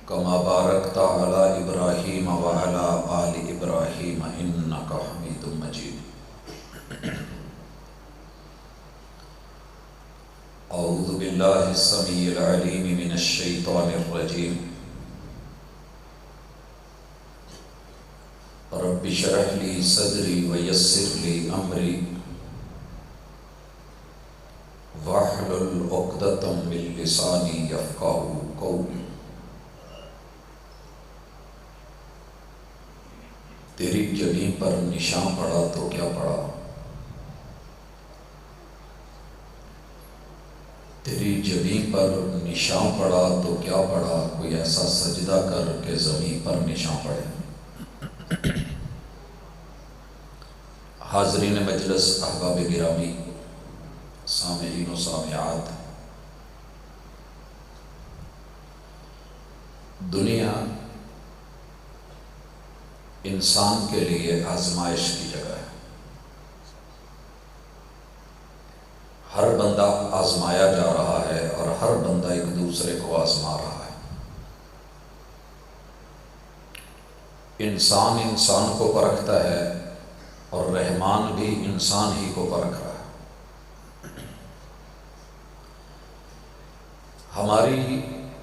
کما بارکت علی ابراہیم وعلی آل ابراہیم انک حمید مجید۔ اعوذ باللہ السمیع العلیم من الشیطان الرجیم۔ رب اشرح لی صدری ویسر لی امری واحلل عقدۃ من لسانی یفقہوا قولی۔ تیری جبیں پر نشان پڑا تو کیا پڑا، تیری جبیں پر نشان پڑا تو کیا پڑا، کوئی ایسا سجدہ کر کہ زمین پر نشان پڑے۔ حاضرین مجلس، احباب گرامی، سامعین و سامعات، دنیا انسان کے لیے آزمائش کی جگہ ہے۔ ہر بندہ آزمایا جا رہا ہے اور ہر بندہ ایک دوسرے کو آزما رہا ہے۔ انسان انسان کو پرکھتا ہے اور رحمان بھی انسان ہی کو پرکھ رہا ہے۔ ہماری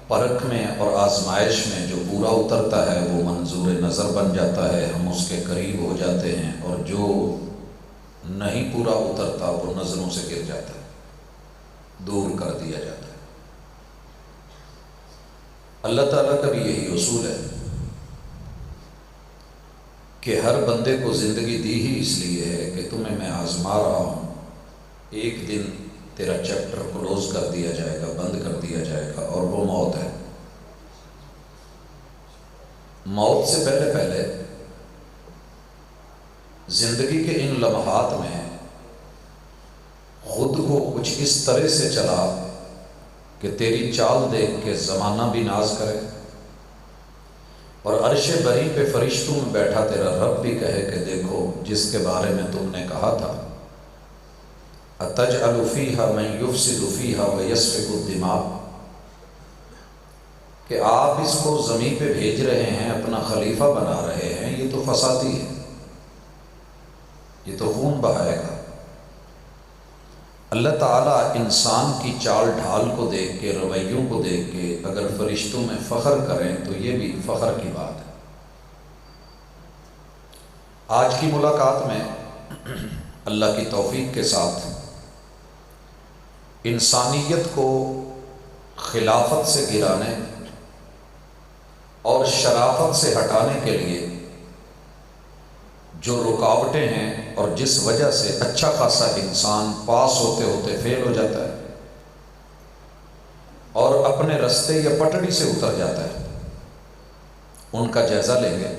پرکھ میں اور آزمائش میں جو پورا اترتا ہے وہ منظور نظر بن جاتا ہے، ہم اس کے قریب ہو جاتے ہیں، اور جو نہیں پورا اترتا وہ نظروں سے گر جاتا ہے، دور کر دیا جاتا ہے۔ اللہ تعالیٰ کا بھی یہی اصول ہے کہ ہر بندے کو زندگی دی ہی اس لیے ہے کہ تمہیں میں آزما رہا ہوں، ایک دن تیرا چیپٹر کلوز کر دیا جائے گا، بند کر دیا جائے گا، اور وہ موت ہے۔ موت سے پہلے پہلے زندگی کے ان لمحات میں خود کو کچھ اس طرح سے چلا کہ تیری چال دیکھ کے زمانہ بھی ناز کرے، اور عرش بری پہ فرشتوں میں بیٹھا تیرا رب بھی کہے کہ دیکھو جس کے بارے میں تم نے کہا تھا اَتَجْعَلُ فِيهَا مَن يُفْسِدُ فِيهَا وَيَسْفِكُ الدِّمَاءَ، کہ آپ اس کو زمین پہ بھیج رہے ہیں، اپنا خلیفہ بنا رہے ہیں، یہ تو فسادی ہے، یہ تو خون بہائے گا۔ اللہ تعالیٰ انسان کی چال ڈھال کو دیکھ کے، رویوں کو دیکھ کے اگر فرشتوں میں فخر کریں تو یہ بھی فخر کی بات ہے۔ آج کی ملاقات میں اللہ کی توفیق کے ساتھ انسانیت کو خلافت سے گرانے اور شرافت سے ہٹانے کے لیے جو رکاوٹیں ہیں اور جس وجہ سے اچھا خاصا انسان پاس ہوتے ہوتے فیل ہو جاتا ہے اور اپنے رستے یا پٹڑی سے اتر جاتا ہے، ان کا جائزہ لیں گے۔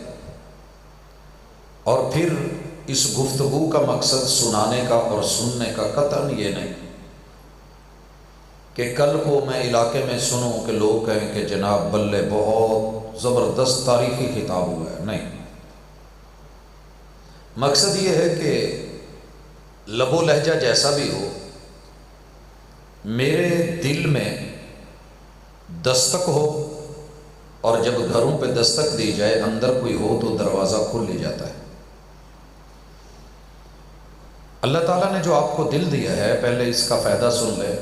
اور پھر اس گفتگو کا مقصد سنانے کا اور سننے کا قطعاً یہ نہیں کہ کل کو میں علاقے میں سنوں کہ لوگ کہیں کہ جناب بلے بہت زبردست تاریخی خطاب ہوا ہے، نہیں۔ مقصد یہ ہے کہ لب و لہجہ جیسا بھی ہو، میرے دل میں دستک ہو، اور جب گھروں پہ دستک دی جائے اندر کوئی ہو تو دروازہ کھل ہی جاتا ہے۔ اللہ تعالیٰ نے جو آپ کو دل دیا ہے، پہلے اس کا فائدہ سن لے۔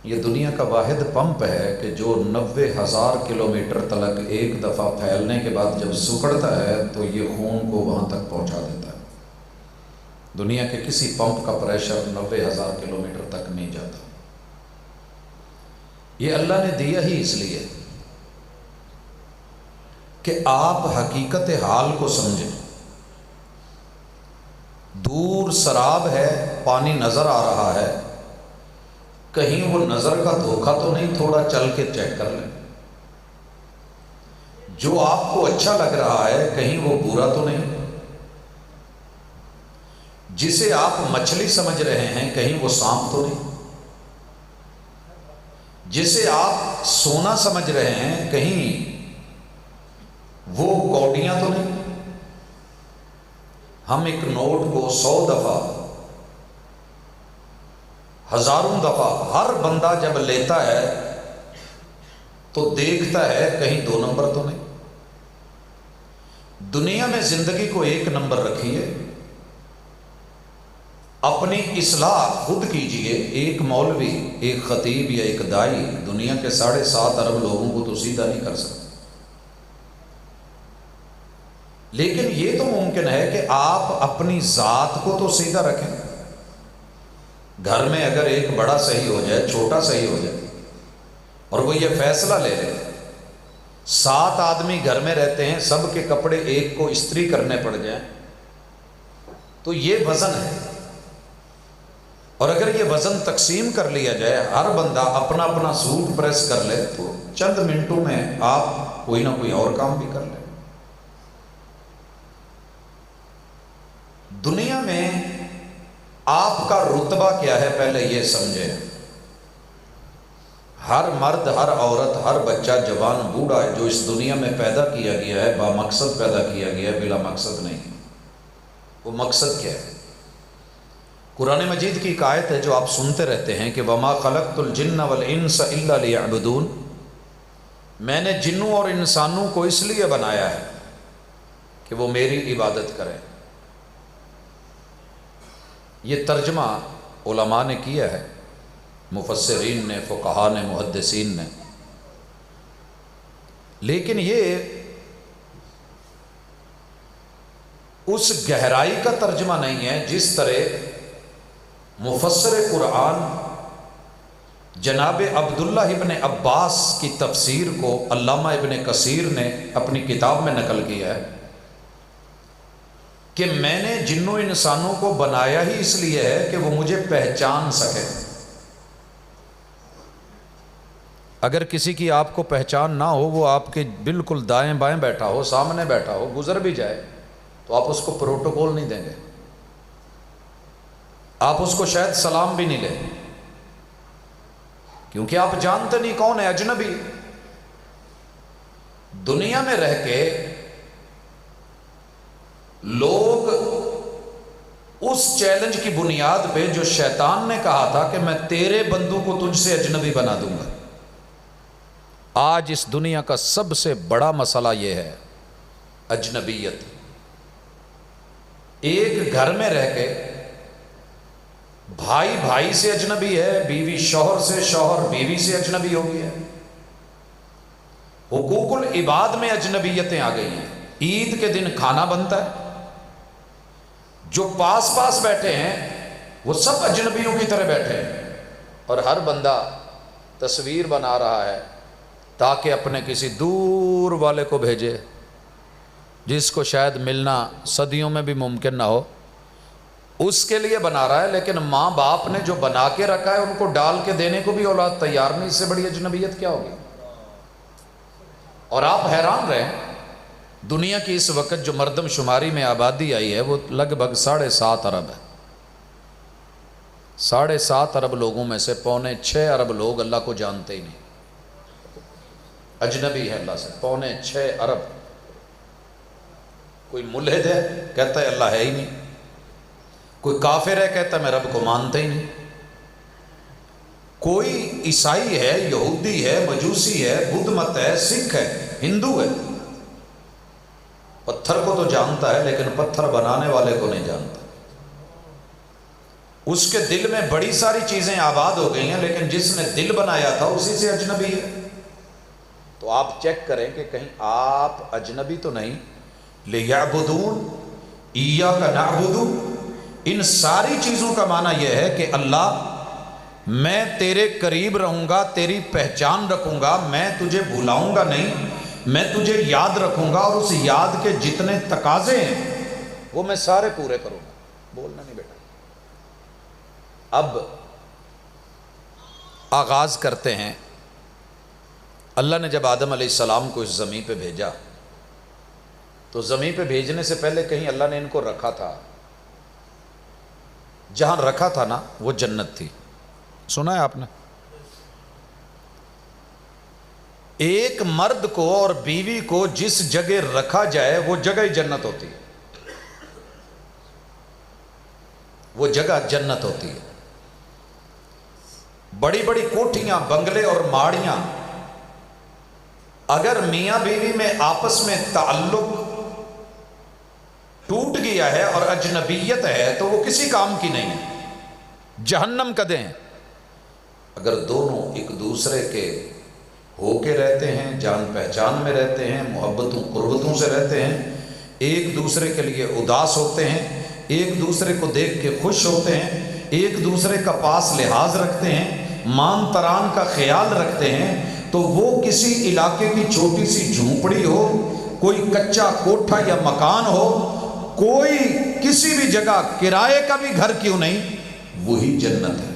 یہ دنیا کا واحد پمپ ہے کہ جو 90,000 کلومیٹر تلک ایک دفعہ پھیلنے کے بعد جب سکڑتا ہے تو یہ خون کو وہاں تک پہنچا دیتا ہے۔ دنیا کے کسی پمپ کا پریشر 90,000 کلومیٹر تک نہیں جاتا۔ یہ اللہ نے دیا ہی اس لیے کہ آپ حقیقت حال کو سمجھیں۔ دور سراب ہے، پانی نظر آ رہا ہے، کہیں وہ نظر کا دھوکہ تو نہیں، تھوڑا چل کے چیک کر لیں۔ جو آپ کو اچھا لگ رہا ہے کہیں وہ برا تو نہیں، جسے آپ مچھلی سمجھ رہے ہیں کہیں وہ سانپ تو نہیں، جسے آپ سونا سمجھ رہے ہیں کہیں وہ کوڑیاں تو نہیں۔ ہم ایک نوٹ کو 100 دفعہ ہزاروں دفعہ ہر بندہ جب لیتا ہے تو دیکھتا ہے کہیں 2 نمبر تو نہیں۔ دنیا میں زندگی کو 1 نمبر رکھیے، اپنی اصلاح خود کیجئے۔ ایک مولوی، ایک خطیب یا ایک دائی دنیا کے 7.5 ارب لوگوں کو تو سیدھا نہیں کر سکتے، لیکن یہ تو ممکن ہے کہ آپ اپنی ذات کو تو سیدھا رکھیں۔ گھر میں اگر ایک بڑا صحیح ہو جائے، چھوٹا صحیح ہو جائے، اور وہ یہ فیصلہ لے لے 7 آدمی گھر میں رہتے ہیں، سب کے کپڑے ایک کو استری کرنے پڑ جائیں، تو یہ وزن ہے۔ اور اگر یہ وزن تقسیم کر لیا جائے، ہر بندہ اپنا اپنا سوٹ پریس کر لے، تو چند منٹوں میں آپ کوئی نہ کوئی اور کام بھی کر لیں۔ دنیا میں آپ کا رتبہ کیا ہے پہلے یہ سمجھیں۔ ہر مرد، ہر عورت، ہر بچہ، جوان، بوڑھا جو اس دنیا میں پیدا کیا گیا ہے، با مقصد پیدا کیا گیا ہے، بلا مقصد نہیں۔ وہ مقصد کیا ہے؟ قرآن مجید کی ایک آیت ہے جو آپ سنتے رہتے ہیں کہ وَمَا خَلَقْتُ الْجِنَّ وَالْإِنسَ إِلَّا لِيَعْبُدُونَ، میں نے جنوں اور انسانوں کو اس لیے بنایا ہے کہ وہ میری عبادت کریں۔ یہ ترجمہ علماء نے کیا ہے، مفسرین نے، فقہاء نے، محدثین نے، لیکن یہ اس گہرائی کا ترجمہ نہیں ہے جس طرح مفسر قرآن جناب عبداللہ ابن عباس کی تفسیر کو علامہ ابن کثیر نے اپنی کتاب میں نقل کیا ہے کہ میں نے جنوں انسانوں کو بنایا ہی اس لیے ہے کہ وہ مجھے پہچان سکے۔ اگر کسی کی آپ کو پہچان نہ ہو، وہ آپ کے بالکل دائیں بائیں بیٹھا ہو، سامنے بیٹھا ہو، گزر بھی جائے، تو آپ اس کو پروٹوکول نہیں دیں گے، آپ اس کو شاید سلام بھی نہیں لیں، کیونکہ آپ جانتے نہیں کون ہے، اجنبی۔ دنیا میں رہ کے لوگ اس چیلنج کی بنیاد پہ جو شیطان نے کہا تھا کہ میں تیرے بندوں کو تجھ سے اجنبی بنا دوں گا، آج اس دنیا کا سب سے بڑا مسئلہ یہ ہے اجنبیت۔ ایک گھر میں رہ کے بھائی بھائی سے اجنبی ہے، بیوی شوہر سے، شوہر بیوی سے اجنبی ہو گیا ہے، حقوق العباد میں اجنبیتیں آ گئی ہیں۔ عید کے دن کھانا بنتا ہے، جو پاس پاس بیٹھے ہیں وہ سب اجنبیوں کی طرح بیٹھے ہیں، اور ہر بندہ تصویر بنا رہا ہے تاکہ اپنے کسی دور والے کو بھیجے جس کو شاید ملنا صدیوں میں بھی ممکن نہ ہو، اس کے لیے بنا رہا ہے۔ لیکن ماں باپ نے جو بنا کے رکھا ہے ان کو ڈال کے دینے کو بھی اولاد تیار نہیں، اس سے بڑی اجنبیت کیا ہوگی؟ اور آپ حیران رہیں، دنیا کی اس وقت جو مردم شماری میں آبادی آئی ہے وہ لگ بھگ 7.5 ارب ہے۔ 7.5 ارب لوگوں میں سے 6.25 ارب لوگ اللہ کو جانتے ہی نہیں، اجنبی ہے اللہ سے 6.25 ارب۔ کوئی ملحد ہے کہتا ہے اللہ ہے ہی نہیں، کوئی کافر ہے کہتا ہے میں رب کو مانتا ہی نہیں، کوئی عیسائی ہے، یہودی ہے، مجوسی ہے، بدھ مت ہے، سکھ ہے، ہندو ہے، پتھر کو تو جانتا ہے لیکن پتھر بنانے والے کو نہیں جانتا۔ اس کے دل میں بڑی ساری چیزیں آباد ہو گئی ہیں، لیکن جس نے دل بنایا تھا اسی سے اجنبی ہے۔ تو آپ چیک کریں کہ کہیں آپ اجنبی تو نہیں۔ لِيَعْبُدُونَ إِيَّاكَ نَعْبُدُ، ان ساری چیزوں کا معنی یہ ہے کہ اللہ میں تیرے قریب رہوں گا، تیری پہچان رکھوں گا، میں تجھے بھلاؤں گا نہیں، میں تجھے یاد رکھوں گا، اور اس یاد کے جتنے تقاضے ہیں وہ میں سارے پورے کروں گا۔ بولنا نہیں بیٹا۔ اب آغاز کرتے ہیں۔ اللہ نے جب آدم علیہ السلام کو اس زمین پہ بھیجا تو زمین پہ بھیجنے سے پہلے کہیں اللہ نے ان کو رکھا تھا، جہاں رکھا تھا نا وہ جنت تھی۔ سنا ہے آپ نے؟ ایک مرد کو اور بیوی کو جس جگہ رکھا جائے وہ جگہ ہی جنت ہوتی ہے، وہ جگہ جنت ہوتی ہے۔ بڑی بڑی کوٹھیاں، بنگلے اور ماڑیاں اگر میاں بیوی میں آپس میں تعلق ٹوٹ گیا ہے اور اجنبیت ہے تو وہ کسی کام کی نہیں ہے، جہنم کا دیں۔ اگر دونوں ایک دوسرے کے ہو کے رہتے ہیں، جان پہچان میں رہتے ہیں، محبتوں قربتوں سے رہتے ہیں، ایک دوسرے کے لیے اداس ہوتے ہیں، ایک دوسرے کو دیکھ کے خوش ہوتے ہیں، ایک دوسرے کا پاس لحاظ رکھتے ہیں، مان تران کا خیال رکھتے ہیں، تو وہ کسی علاقے کی چھوٹی سی جھونپڑی ہو، کوئی کچا کوٹھا یا مکان ہو، کوئی کسی بھی جگہ کرائے کا بھی گھر کیوں نہیں، وہی جنت ہے۔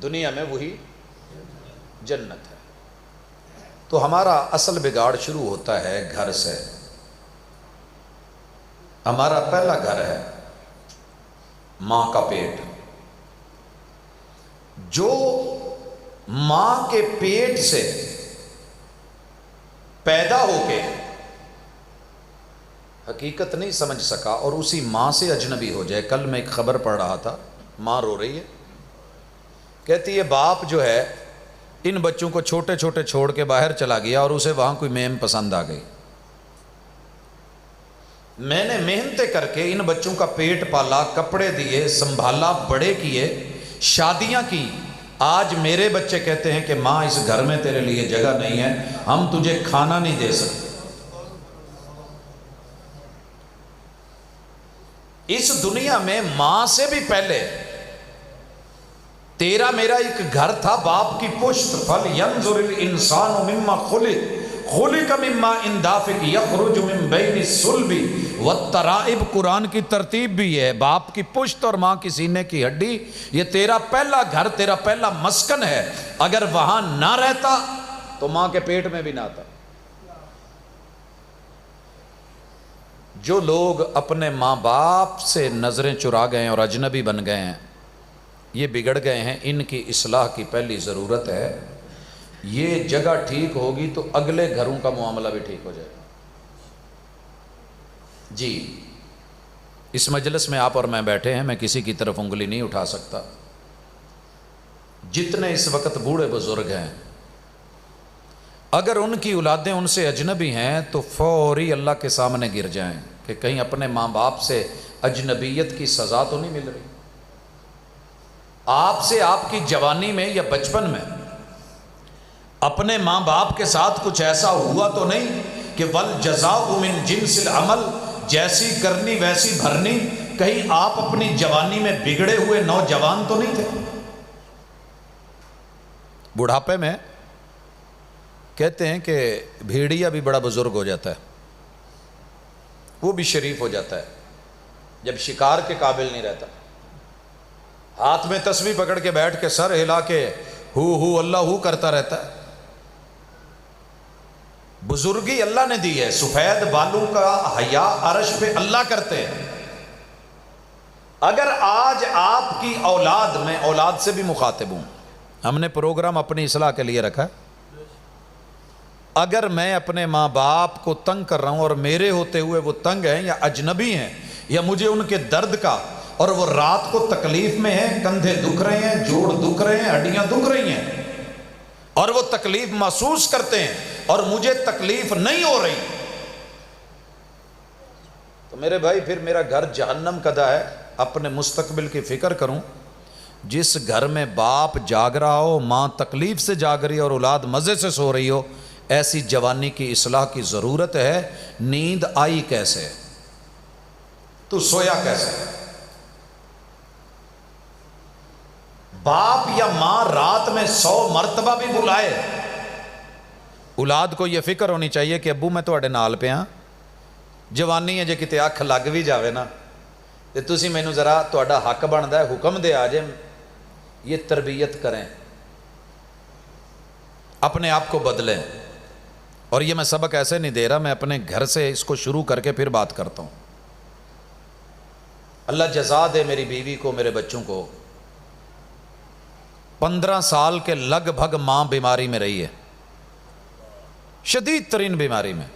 دنیا میں وہی جنت ہے۔ تو ہمارا اصل بگاڑ شروع ہوتا ہے گھر سے۔ ہمارا پہلا گھر ہے ماں کا پیٹ۔ جو ماں کے پیٹ سے پیدا ہو کے حقیقت نہیں سمجھ سکا اور اسی ماں سے اجنبی ہو جائے۔ کل میں ایک خبر پڑھ رہا تھا، ماں رو رہی ہے، کہتی ہے باپ جو ہے ان بچوں کو چھوٹے چھوٹے چھوڑ کے باہر چلا گیا اور اسے وہاں کوئی میم پسند آ گئی۔ میں نے محنتیں کر کے ان بچوں کا پیٹ پالا، کپڑے دیے، سنبھالا، بڑے کیے، شادیاں کی۔ آج میرے بچے کہتے ہیں کہ ماں اس گھر میں تیرے لیے جگہ نہیں ہے، ہم تجھے کھانا نہیں دے سکتے۔ اس دنیا میں ماں سے بھی پہلے تیرا میرا ایک گھر تھا باپ کی پشت۔ فَلْيَنْظُرِ الْإِنسَانُ مِمَّا خُلِقَ مِمَّا اِنْدَافِقِ يَخْرُجُ مِنْ بَيْنِ الصُّلْبِ وَالتَّرَائِبِ۔ قرآن کی ترتیب بھی ہے، باپ کی پشت اور ماں کی سینے کی ہڈی، یہ تیرا پہلا گھر، تیرا پہلا مسکن ہے۔ اگر وہاں نہ رہتا تو ماں کے پیٹ میں بھی نہ آتا۔ جو لوگ اپنے ماں باپ سے نظریں چرا گئے ہیں اور اجنبی بن گئے ہیں، یہ بگڑ گئے ہیں، ان کی اصلاح کی پہلی ضرورت ہے۔ یہ جگہ ٹھیک ہوگی تو اگلے گھروں کا معاملہ بھی ٹھیک ہو جائے گا۔ جی، اس مجلس میں آپ اور میں بیٹھے ہیں، میں کسی کی طرف انگلی نہیں اٹھا سکتا۔ جتنے اس وقت بوڑھے بزرگ ہیں، اگر ان کی اولادیں ان سے اجنبی ہیں تو فوری اللہ کے سامنے گر جائیں کہ کہیں اپنے ماں باپ سے اجنبیت کی سزا تو نہیں مل رہی۔ آپ سے آپ کی جوانی میں یا بچپن میں اپنے ماں باپ کے ساتھ کچھ ایسا ہوا تو نہیں کہ وَالْجَزَاءُ مِنْ جِنْسِ الْعَمَلِ، جیسی کرنی ویسی بھرنی؟ کہیں آپ اپنی جوانی میں بگڑے ہوئے نوجوان تو نہیں تھے؟ بڑھاپے میں کہتے ہیں کہ بھیڑیا بھی بڑا بزرگ ہو جاتا ہے، وہ بھی شریف ہو جاتا ہے جب شکار کے قابل نہیں رہتا۔ ہاتھ میں تسبیح پکڑ کے بیٹھ کے سر ہلا کے ہو اللہ ہو کرتا رہتا ہے۔ بزرگی اللہ نے دی ہے، سفید بالوں کا حیا عرش پہ اللہ کرتے ہیں۔ اگر آج آپ کی اولاد، میں اولاد سے بھی مخاطب ہوں، ہم نے پروگرام اپنی اصلاح کے لیے رکھا ہے، اگر میں اپنے ماں باپ کو تنگ کر رہا ہوں اور میرے ہوتے ہوئے وہ تنگ ہیں یا اجنبی ہیں یا مجھے ان کے درد کا، اور وہ رات کو تکلیف میں ہیں، کندھے دکھ رہے ہیں، جوڑ دکھ رہے ہیں، ہڈیاں دکھ رہی ہیں، اور وہ تکلیف محسوس کرتے ہیں اور مجھے تکلیف نہیں ہو رہی، تو میرے بھائی پھر میرا گھر جہنم کدا ہے۔ اپنے مستقبل کی فکر کروں۔ جس گھر میں باپ جاگ رہا ہو، ماں تکلیف سے جاگ رہی ہو اور اولاد مزے سے سو رہی ہو، ایسی جوانی کی اصلاح کی ضرورت ہے۔ نیند آئی کیسے؟ تو سویا کیسے؟ باپ یا ماں رات میں 100 مرتبہ بھی بلائے، اولاد کو یہ فکر ہونی چاہیے کہ ابو میں تواڈے نال پہ ہاں، جوانی ہے جے کتے اکھ لگ بھی جاوے نا تے تسی مینوں ذرا تواڈا حق بندا ہے حکم دے آ جے، یہ تربیت کریں، اپنے آپ کو بدلیں۔ اور یہ میں سبق ایسے نہیں دے رہا، میں اپنے گھر سے اس کو شروع کر کے پھر بات کرتا ہوں۔ اللہ جزا دے میری بیوی کو، میرے بچوں کو۔ 15 سال کے لگ بھگ ماں بیماری میں رہی ہے، شدید ترین بیماری میں،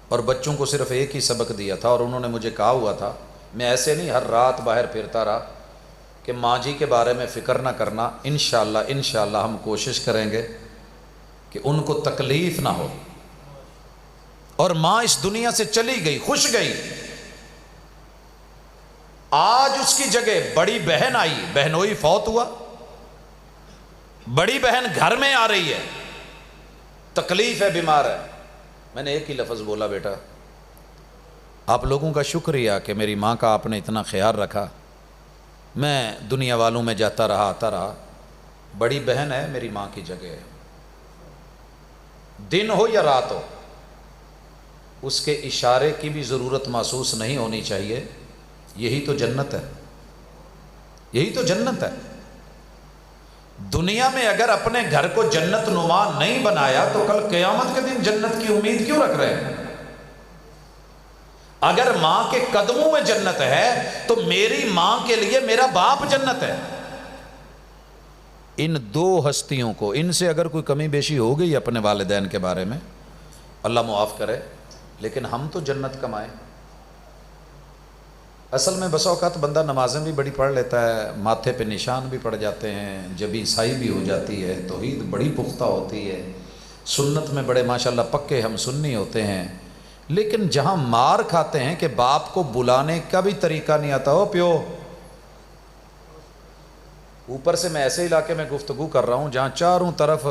اور بچوں کو صرف ایک ہی سبق دیا تھا، اور انہوں نے مجھے کہا ہوا تھا، میں ایسے نہیں ہر رات باہر پھرتا رہا کہ ماں جی کے بارے میں فکر نہ کرنا، انشاءاللہ ہم کوشش کریں گے کہ ان کو تکلیف نہ ہو، اور ماں اس دنیا سے چلی گئی، خوش گئی، آج اس کی جگہ بڑی بہن آئی، بہنوئی فوت ہوا، بڑی بہن گھر میں آ رہی ہے، تکلیف ہے، بیمار ہے، میں نے ایک ہی لفظ بولا، بیٹا آپ لوگوں کا شکریہ کہ میری ماں کا آپ نے اتنا خیال رکھا، میں دنیا والوں میں جاتا رہا آتا رہا، بڑی بہن ہے میری ماں کی جگہ ہے، دن ہو یا رات ہو اس کے اشارے کی بھی ضرورت محسوس نہیں ہونی چاہیے، یہی تو جنت ہے، یہی تو جنت ہے۔ دنیا میں اگر اپنے گھر کو جنت نما نہیں بنایا تو کل قیامت کے دن جنت کی امید کیوں رکھ رہے ہیں؟ اگر ماں کے قدموں میں جنت ہے تو میری ماں کے لیے میرا باپ جنت ہے۔ ان دو ہستیوں کو، ان سے اگر کوئی کمی بیشی ہو گئی اپنے والدین کے بارے میں، اللہ معاف کرے، لیکن ہم تو جنت کمائیں۔ اصل میں بسا اوقات بندہ نمازیں بھی بڑی پڑھ لیتا ہے، ماتھے پہ نشان بھی پڑ جاتے ہیں، جبیں سائی بھی ہو جاتی ہے، توحید بڑی پختہ ہوتی ہے، سنت میں بڑے ماشاءاللہ پکے ہم سنی ہوتے ہیں، لیکن جہاں مار کھاتے ہیں کہ باپ کو بلانے کا بھی طریقہ نہیں آتا، ہو پیو، اوپر سے میں ایسے علاقے میں گفتگو کر رہا ہوں جہاں چاروں طرف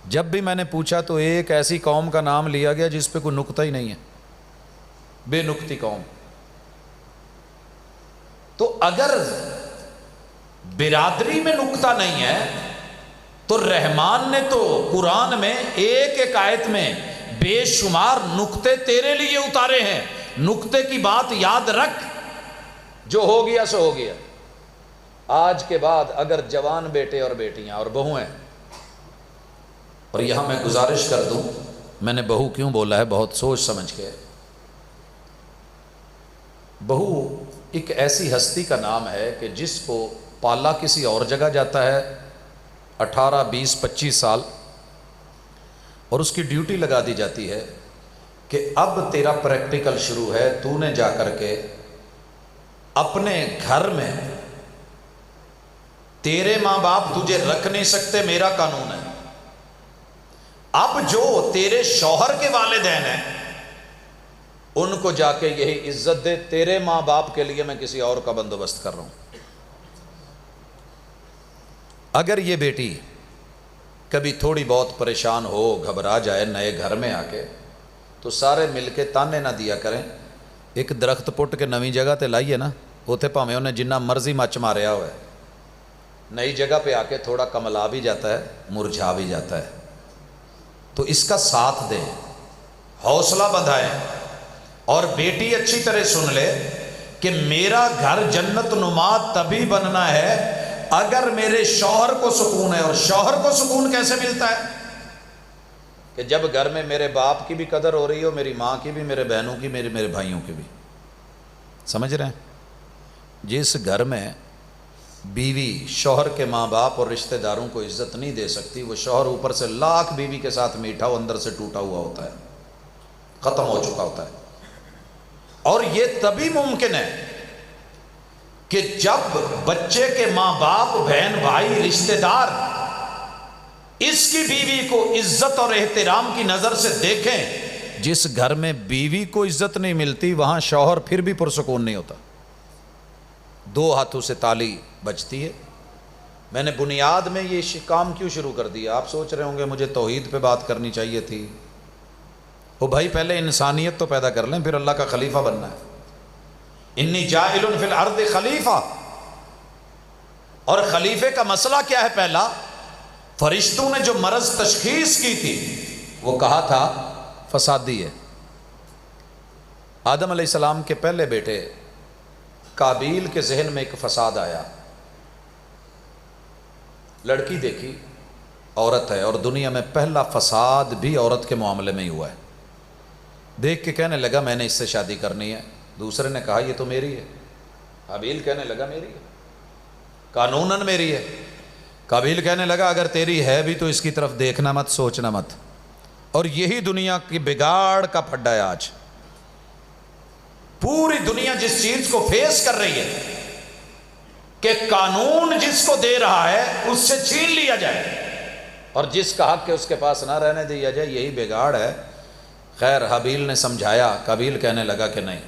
جب بھی میں نے پوچھا تو ایک ایسی قوم کا نام لیا گیا جس پہ کوئی نقطہ ہی نہیں ہے، بے نقطی قوم۔ تو اگر برادری میں نقطہ نہیں ہے تو رحمان نے تو قرآن میں ایک ایک آیت میں بے شمار نقطے تیرے لیے اتارے ہیں، نقطے کی بات یاد رکھ، جو ہو گیا سو ہو گیا۔ آج کے بعد اگر جوان بیٹے اور بیٹیاں اور بہو ہیں، اور یہاں میں گزارش کر دوں، میں نے بہو کیوں بولا ہے بہت سوچ سمجھ کے، بہو ایک ایسی ہستی کا نام ہے کہ جس کو پالا کسی اور جگہ جاتا ہے 18 20 25 سال، اور اس کی ڈیوٹی لگا دی جاتی ہے کہ اب تیرا پریکٹیکل شروع ہے، تو نے جا کر کے اپنے گھر میں، تیرے ماں باپ تجھے رکھ نہیں سکتے، میرا قانون ہے، اب جو تیرے شوہر کے والدین ہیں ان کو جا کے یہی عزت دے، تیرے ماں باپ کے لیے میں کسی اور کا بندوبست کر رہا ہوں۔ اگر یہ بیٹی کبھی تھوڑی بہت پریشان ہو، گھبرا جائے نئے گھر میں آ کے، تو سارے مل کے تانے نہ دیا کریں، ایک درخت پٹ کے نویں جگہ تے لائیے نا، اوتھے پاویں انہیں جنہ مرضی مچ ماریا ہوا ہے، نئی جگہ پہ آ کے تھوڑا کملا بھی جاتا ہے، مرجھا بھی جاتا ہے، تو اس کا ساتھ دیں، حوصلہ بندھائیں، اور بیٹی اچھی طرح سن لے کہ میرا گھر جنت نما تبھی بننا ہے اگر میرے شوہر کو سکون ہے، اور شوہر کو سکون کیسے ملتا ہے؟ کہ جب گھر میں میرے باپ کی بھی قدر ہو رہی ہو، میری ماں کی بھی، میرے بہنوں کی، میرے بھائیوں کی بھی۔ سمجھ رہے ہیں؟ جس گھر میں بیوی شوہر کے ماں باپ اور رشتہ داروں کو عزت نہیں دے سکتی، وہ شوہر اوپر سے لاکھ بیوی کے ساتھ میٹھا ہو، اندر سے ٹوٹا ہوا ہوتا ہے، ختم ہو چکا ہوتا ہے۔ اور یہ تبھی ممکن ہے کہ جب بچے کے ماں باپ، بہن بھائی، رشتہ دار اس کی بیوی کو عزت اور احترام کی نظر سے دیکھیں۔ جس گھر میں بیوی کو عزت نہیں ملتی وہاں شوہر پھر بھی پرسکون نہیں ہوتا، دو ہاتھوں سے تالی بجتی ہے۔ میں نے بنیاد میں یہ کام کیوں شروع کر دیا؟ آپ سوچ رہے ہوں گے مجھے توحید پہ بات کرنی چاہیے تھی۔ وہ بھائی پہلے انسانیت تو پیدا کر لیں، پھر اللہ کا خلیفہ بننا ہے۔ انی جاعل فی الارض خلیفہ، اور خلیفے کا مسئلہ کیا ہے؟ پہلا، فرشتوں نے جو مرض تشخیص کی تھی وہ کہا تھا فسادی ہے۔ آدم علیہ السلام کے پہلے بیٹے قابیل کے ذہن میں ایک فساد آیا، لڑکی دیکھی، عورت ہے، اور دنیا میں پہلا فساد بھی عورت کے معاملے میں ہی ہوا ہے۔ دیکھ کے کہنے لگا میں نے اس سے شادی کرنی ہے، دوسرے نے کہا یہ تو میری ہے، قابیل کہنے لگا میری ہے، قانوناً میری ہے۔ قابیل کہنے لگا اگر تیری ہے بھی تو اس کی طرف دیکھنا مت، سوچنا مت۔ اور یہی دنیا کی بگاڑ کا پھڈا ہے آج۔ پوری دنیا جس چیز کو فیس کر رہی ہے کہ قانون جس کو دے رہا ہے اس سے چھین لیا جائے، اور جس کا حق ہے اس کے پاس نہ رہنے دیا جائے، یہی بگاڑ ہے۔ خیر حابیل نے سمجھایا، قابیل کہنے لگا کہ نہیں،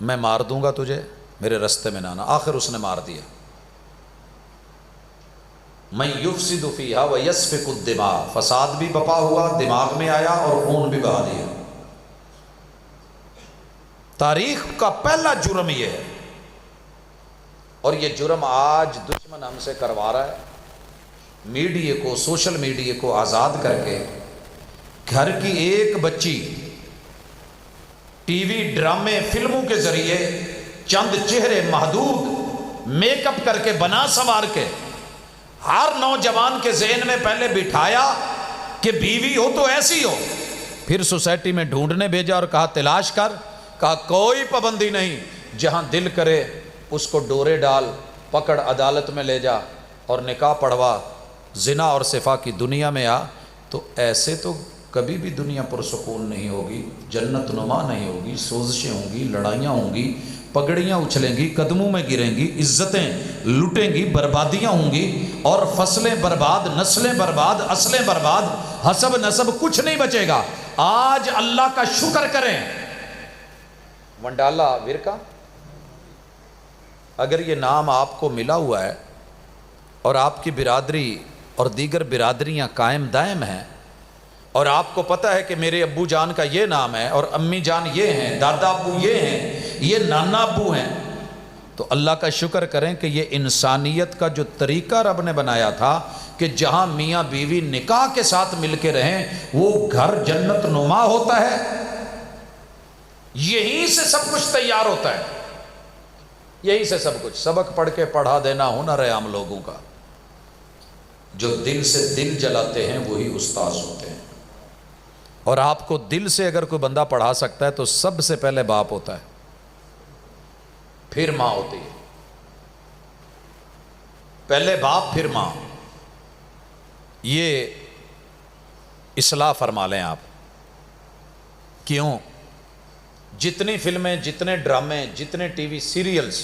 میں مار دوں گا تجھے، میرے رستے میں نہ آنا۔ آخر اس نے مار دیا۔ من یفسد فیہا ویسفک الدماء، فساد بھی بپا ہوا، دماغ میں آیا اور خون بھی بہا دیا۔ تاریخ کا پہلا جرم یہ ہے، اور یہ جرم آج دشمن ہم سے کروا رہا ہے۔ میڈیا کو، سوشل میڈیا کو آزاد کر کے گھر کی ایک بچی ٹی وی، ڈرامے، فلموں کے ذریعے چند چہرے محدود میک اپ کر کے، بنا سنوار کے ہر نوجوان کے ذہن میں پہلے بٹھایا کہ بیوی ہو تو ایسی ہو، پھر سوسائٹی میں ڈھونڈنے بھیجا اور کہا تلاش کر، کہا کوئی پابندی نہیں، جہاں دل کرے اس کو ڈورے ڈال، پکڑ عدالت میں لے جا اور نکاح پڑھوا، زنا اور صفا کی دنیا میں آ۔ تو ایسے تو کبھی بھی دنیا پرسکون نہیں ہوگی، جنت نما نہیں ہوگی، سوزشیں ہوں گی، لڑائیاں ہوں گی، پگڑیاں اچھلیں گی، قدموں میں گریں گی، عزتیں لٹیں گی، بربادیاں ہوں گی، اور فصلیں برباد، نسلیں برباد، اصلیں برباد، حسب نسب کچھ نہیں بچے گا۔ آج اللہ کا شکر کریں، ونڈالا ورکا، اگر یہ نام آپ کو ملا ہوا ہے اور آپ کی برادری اور دیگر برادریاں قائم دائم ہیں، اور آپ کو پتہ ہے کہ میرے ابو جان کا یہ نام ہے اور امی جان یہ ہیں، دادا ابو یہ ہیں، یہ نانا ابو ہیں، تو اللہ کا شکر کریں کہ یہ انسانیت کا جو طریقہ رب نے بنایا تھا کہ جہاں میاں بیوی نکاح کے ساتھ مل کے رہیں وہ گھر جنت نما ہوتا ہے، یہیں سے سب کچھ تیار ہوتا ہے، یہیں سے سب کچھ۔ سبق پڑھ کے پڑھا دینا ہنر ہے عام لوگوں کا، جو دل سے دل جلاتے ہیں وہی استاذ ہوتے ہیں، اور آپ کو دل سے اگر کوئی بندہ پڑھا سکتا ہے تو سب سے پہلے باپ ہوتا ہے، پھر ماں ہوتی ہے، پہلے باپ پھر ماں۔ یہ اصلاح فرما لیں آپ۔ کیوں؟ جتنی فلمیں، جتنے ڈرامے، جتنے ٹی وی سیریلز،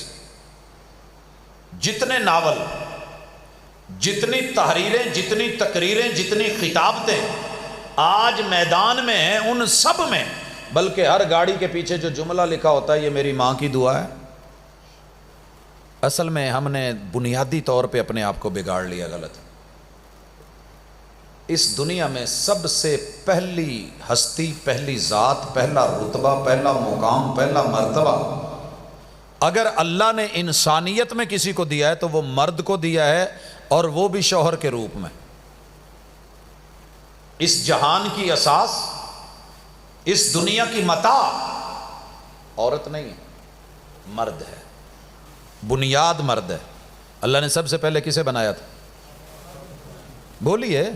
جتنے ناول، جتنی تحریریں، جتنی تقریریں، جتنی خطابتیں آج میدان میں ہیں، ان سب میں بلکہ ہر گاڑی کے پیچھے جو جملہ لکھا ہوتا ہے یہ میری ماں کی دعا ہے، اصل میں ہم نے بنیادی طور پہ اپنے آپ کو بگاڑ لیا غلط۔ اس دنیا میں سب سے پہلی ہستی، پہلی ذات، پہلا رتبہ، پہلا مقام، پہلا مرتبہ اگر اللہ نے انسانیت میں کسی کو دیا ہے تو وہ مرد کو دیا ہے، اور وہ بھی شوہر کے روپ میں۔ اس جہان کی اساس، اس دنیا کی متاع عورت نہیں ہے، مرد ہے، بنیاد مرد ہے۔ اللہ نے سب سے پہلے کسے بنایا تھا؟ بولیے،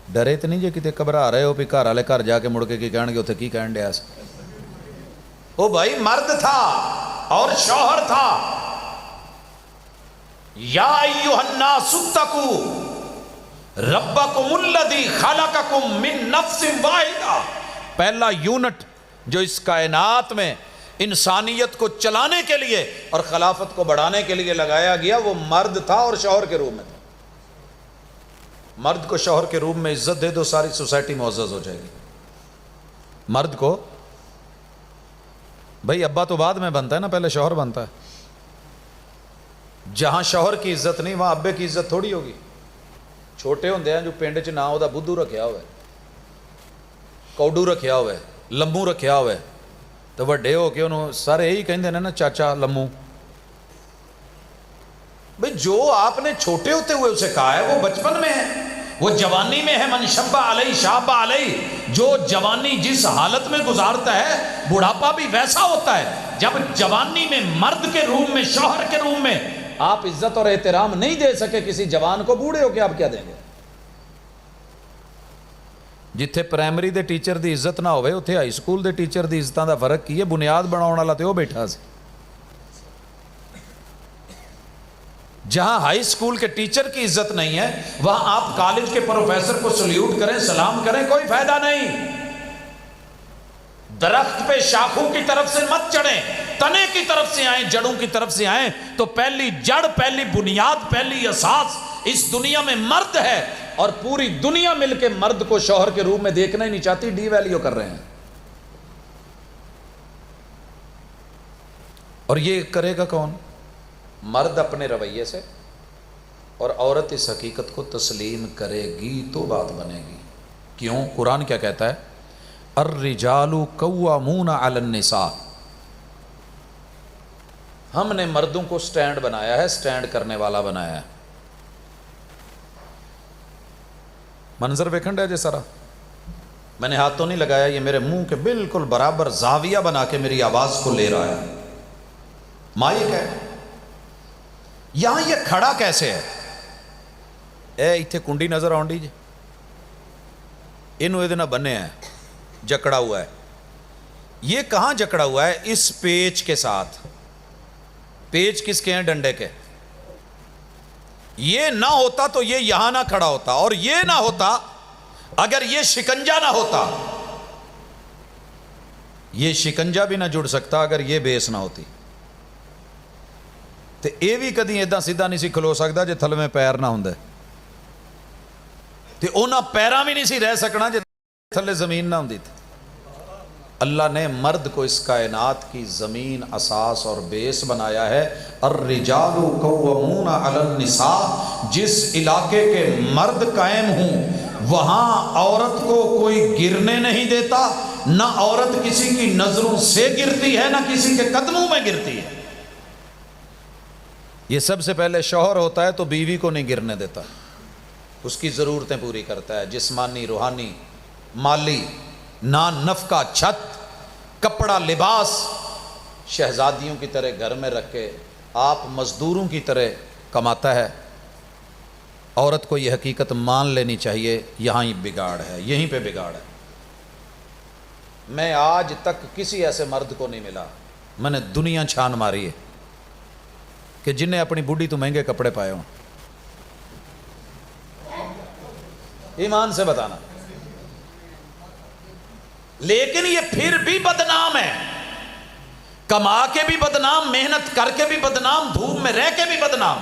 ڈرے تو نہیں جی کتے گھبرا رہے ہو بھی گھر والے گھر جا کے مڑ کے کی کہن گے اتنے کی کہن ڈیا سی؟ او بھائی مرد تھا اور شوہر تھا۔ یا ایھا الناس اتقوا ربکم الذی خلقکم من نفس واحدہ، پہلا یونٹ جو اس کائنات میں انسانیت کو چلانے کے لیے اور خلافت کو بڑھانے کے لیے لگایا گیا وہ مرد تھا اور شوہر کے روپ میں تھا۔ مرد کو شوہر کے روپ میں عزت دے دو، ساری سوسائٹی معزز ہو جائے گی۔ مرد کو بھائی ابا تو بعد میں بنتا ہے نا، پہلے شوہر بنتا ہے۔ جہاں شوہر کی عزت نہیں وہاں ابے کی عزت تھوڑی ہوگی۔ چھوٹے ہوندے ہیں جو پنڈ چ نہ ہوتا بدھو رکھیا ہوا ہے، کوڈو رکھیا ہوا ہے، لمو رکھیا ہوا ہے، تو وڈے ہو کے انہوں سارے یہی کہندے ہیں نا چاچا لمو۔ بھئی جو آپ نے چھوٹے ہوتے ہوئے اسے کہا ہے وہ بچپن میں ہے، وہ جوانی میں ہے۔ من شب علیہ شاب علیہ، جو جوانی جس حالت میں گزارتا ہے بڑھاپا بھی ویسا ہوتا ہے۔ جب جوانی میں مرد کے روپ میں، شوہر کے روپ میں آپ عزت اور احترام نہیں دے سکے کسی جوان کو، بوڑھے ہو کے آپ کیا دیں گے؟ جتھے پرائمری دے ٹیچر دی عزت نہ ہوئے اتھے ہائی سکول دے ٹیچر دی عزتاں دا فرق کی ہے؟ بنیاد بناؤن والا تے وہ بیٹھا سی۔ جہاں ہائی سکول کے ٹیچر کی عزت نہیں ہے وہاں آپ کالج کے پروفیسر کو سلیوٹ کریں، سلام کریں، کوئی فائدہ نہیں۔ درخت پہ شاخوں کی طرف سے مت چڑھیں، تنے کی طرف سے آئیں، جڑوں کی طرف سے آئیں تو پہلی جڑ، پہلی بنیاد، پہلی اساس اس دنیا میں مرد ہے، اور پوری دنیا مل کے مرد کو شوہر کے روپ میں دیکھنا ہی نہیں چاہتی، ڈی ویلیو کر رہے ہیں۔ اور یہ کرے گا کون؟ مرد اپنے رویے سے، اور عورت اس حقیقت کو تسلیم کرے گی تو بات بنے گی۔ کیوں؟ قرآن کیا کہتا ہے؟ الرجال قوامون علی النساء۔ ہم نے مردوں کو سٹینڈ بنایا ہے، سٹینڈ کرنے والا بنایا ہے۔ منظر ویکھن ہے جی سارا، میں نے ہاتھ تو نہیں لگایا، یہ میرے منہ کے بالکل برابر زاویہ بنا کے میری آواز کو لے رہا ہے۔ مائک ہے یہاں، یہ کھڑا کیسے ہے؟ اے ایتھے کنڈی نظر آؤں ڈی جی، انہوں ادھنا بنے ہیں، جکڑا ہوا ہے۔ یہ کہاں جکڑا ہوا ہے؟ اس پیچ کے ساتھ۔ پیچ کس کے ہیں؟ ڈنڈے کے۔ یہ نہ ہوتا تو یہ یہاں نہ کھڑا ہوتا، اور یہ نہ ہوتا اگر یہ شکنجا نہ ہوتا، یہ شکنجا بھی نہ جڑ سکتا اگر یہ بیس نہ ہوتی، تو یہ بھی کدی ایدہ سیدھا نہیں سی کھلو سکتا جے تھل میں پیر نہ ہوندے، تو اونا پیرا بھی نہیں سی رہ سکنا جے تھلے زمین نہ ہوندی تھی۔ اللہ نے مرد کو اس کائنات کی زمین، اساس اور بیس بنایا ہے۔ الرجال قوامون علی النساء، جس علاقے کے مرد قائم ہوں وہاں عورت کو کوئی گرنے نہیں دیتا، نہ عورت کسی کی نظروں سے گرتی ہے، نہ کسی کے قدموں میں گرتی ہے۔ یہ سب سے پہلے شوہر ہوتا ہے تو بیوی کو نہیں گرنے دیتا، اس کی ضرورتیں پوری کرتا ہے، جسمانی، روحانی، مالی، نان نفقہ، چھت، کپڑا، لباس، شہزادیوں کی طرح گھر میں رکھ کے آپ مزدوروں کی طرح کماتا ہے۔ عورت کو یہ حقیقت مان لینی چاہیے، یہاں ہی بگاڑ ہے، یہیں پہ بگاڑ ہے۔ میں آج تک کسی ایسے مرد کو نہیں ملا، میں نے دنیا چھان ماری ہے، کہ جنہیں اپنی بوڑھی تو مہنگے کپڑے پائے ہوں۔ ایمان سے بتانا۔ لیکن یہ پھر بھی بدنام ہے، کما کے بھی بدنام، محنت کر کے بھی بدنام، دھوپ میں رہ کے بھی بدنام۔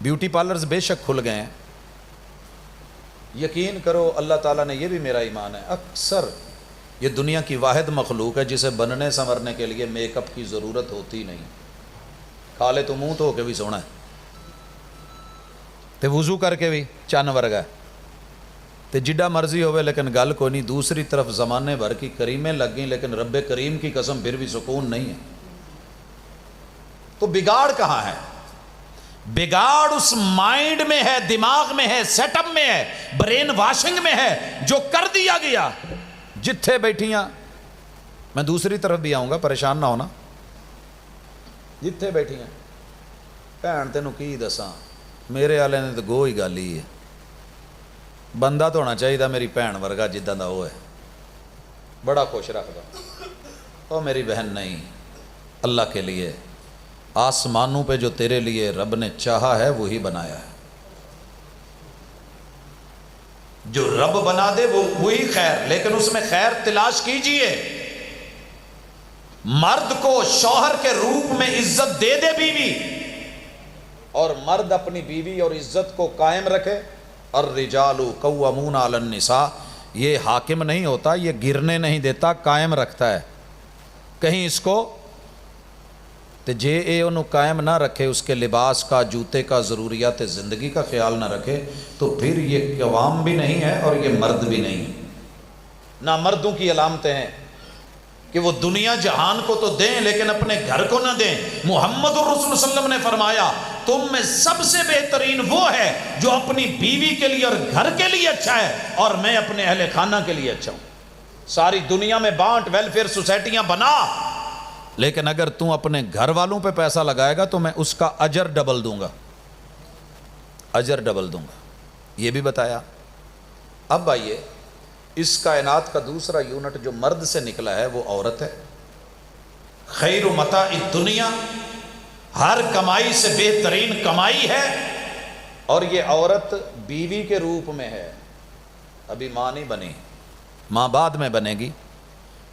بیوٹی پارلرز بے شک کھل گئے ہیں، یقین کرو اللہ تعالیٰ نے، یہ بھی میرا ایمان ہے، اکثر یہ دنیا کی واحد مخلوق ہے جسے بننے سنورنے کے لیے میک اپ کی ضرورت ہوتی نہیں۔ کھا لے تو منہ تو ہو کے بھی سونا ہے، تے وضو کر کے بھی چن ورگا ہے، تے جڈا مرضی ہوئے لیکن گل کوئی نہیں۔ دوسری طرف زمانے بھر کی کریمیں لگ گئیں، لیکن رب کریم کی قسم پھر بھی سکون نہیں ہے۔ تو بگاڑ کہاں ہے؟ بگاڑ اس مائنڈ میں ہے، دماغ میں ہے، سیٹ اپ میں ہے، برین واشنگ میں ہے، جو کر دیا گیا۔ جتھے بیٹھیاں، میں دوسری طرف بھی آؤں گا، پریشان نہ ہونا، جتھے بیٹھیاں بھین تینوں کی دساں، میرے والے نے تو گو ہی گل ہی ہے، بندہ تو ہونا چاہیے میری بھین ورگا جداں دا وہ ہے، بڑا خوش رکھدا۔ او میری بہن نہیں، اللہ کے لیے آسمانوں پہ جو تیرے لیے رب نے چاہا ہے وہی بنایا ہے، جو رب بنا دے وہ وہی خیر، لیکن اس میں خیر تلاش کیجئے۔ مرد کو شوہر کے روپ میں عزت دے دے بیوی، اور مرد اپنی بیوی اور عزت کو قائم رکھے۔ الرجال قوامون علی النساء، یہ حاکم نہیں ہوتا، یہ گرنے نہیں دیتا، قائم رکھتا ہے۔ کہیں اس کو تے جے اے انہوں قائم نہ رکھے، اس کے لباس کا، جوتے کا، ضروریات زندگی کا خیال نہ رکھے، تو پھر یہ قوام بھی نہیں ہے اور یہ مرد بھی نہیں ہے۔ نہ مردوں کی علامتیں ہیں کہ وہ دنیا جہان کو تو دیں لیکن اپنے گھر کو نہ دیں۔ محمد الرسول صلی اللہ علیہ وسلم نے فرمایا تم میں سب سے بہترین وہ ہے جو اپنی بیوی کے لیے اور گھر کے لیے اچھا ہے، اور میں اپنے اہل خانہ کے لیے اچھا ہوں۔ ساری دنیا میں بانٹ، ویلفیئر سوسائٹیاں بنا، لیکن اگر تم اپنے گھر والوں پہ پیسہ لگائے گا تو میں اس کا اجر ڈبل دوں گا، اجر ڈبل دوں گا۔ یہ بھی بتایا۔ اب آئیے، اس کائنات کا دوسرا یونٹ جو مرد سے نکلا ہے وہ عورت ہے۔ خیر متاع الدنیا، ہر کمائی سے بہترین کمائی ہے، اور یہ عورت بیوی کے روپ میں ہے، ابھی ماں نہیں بنی، ماں بعد میں بنے گی۔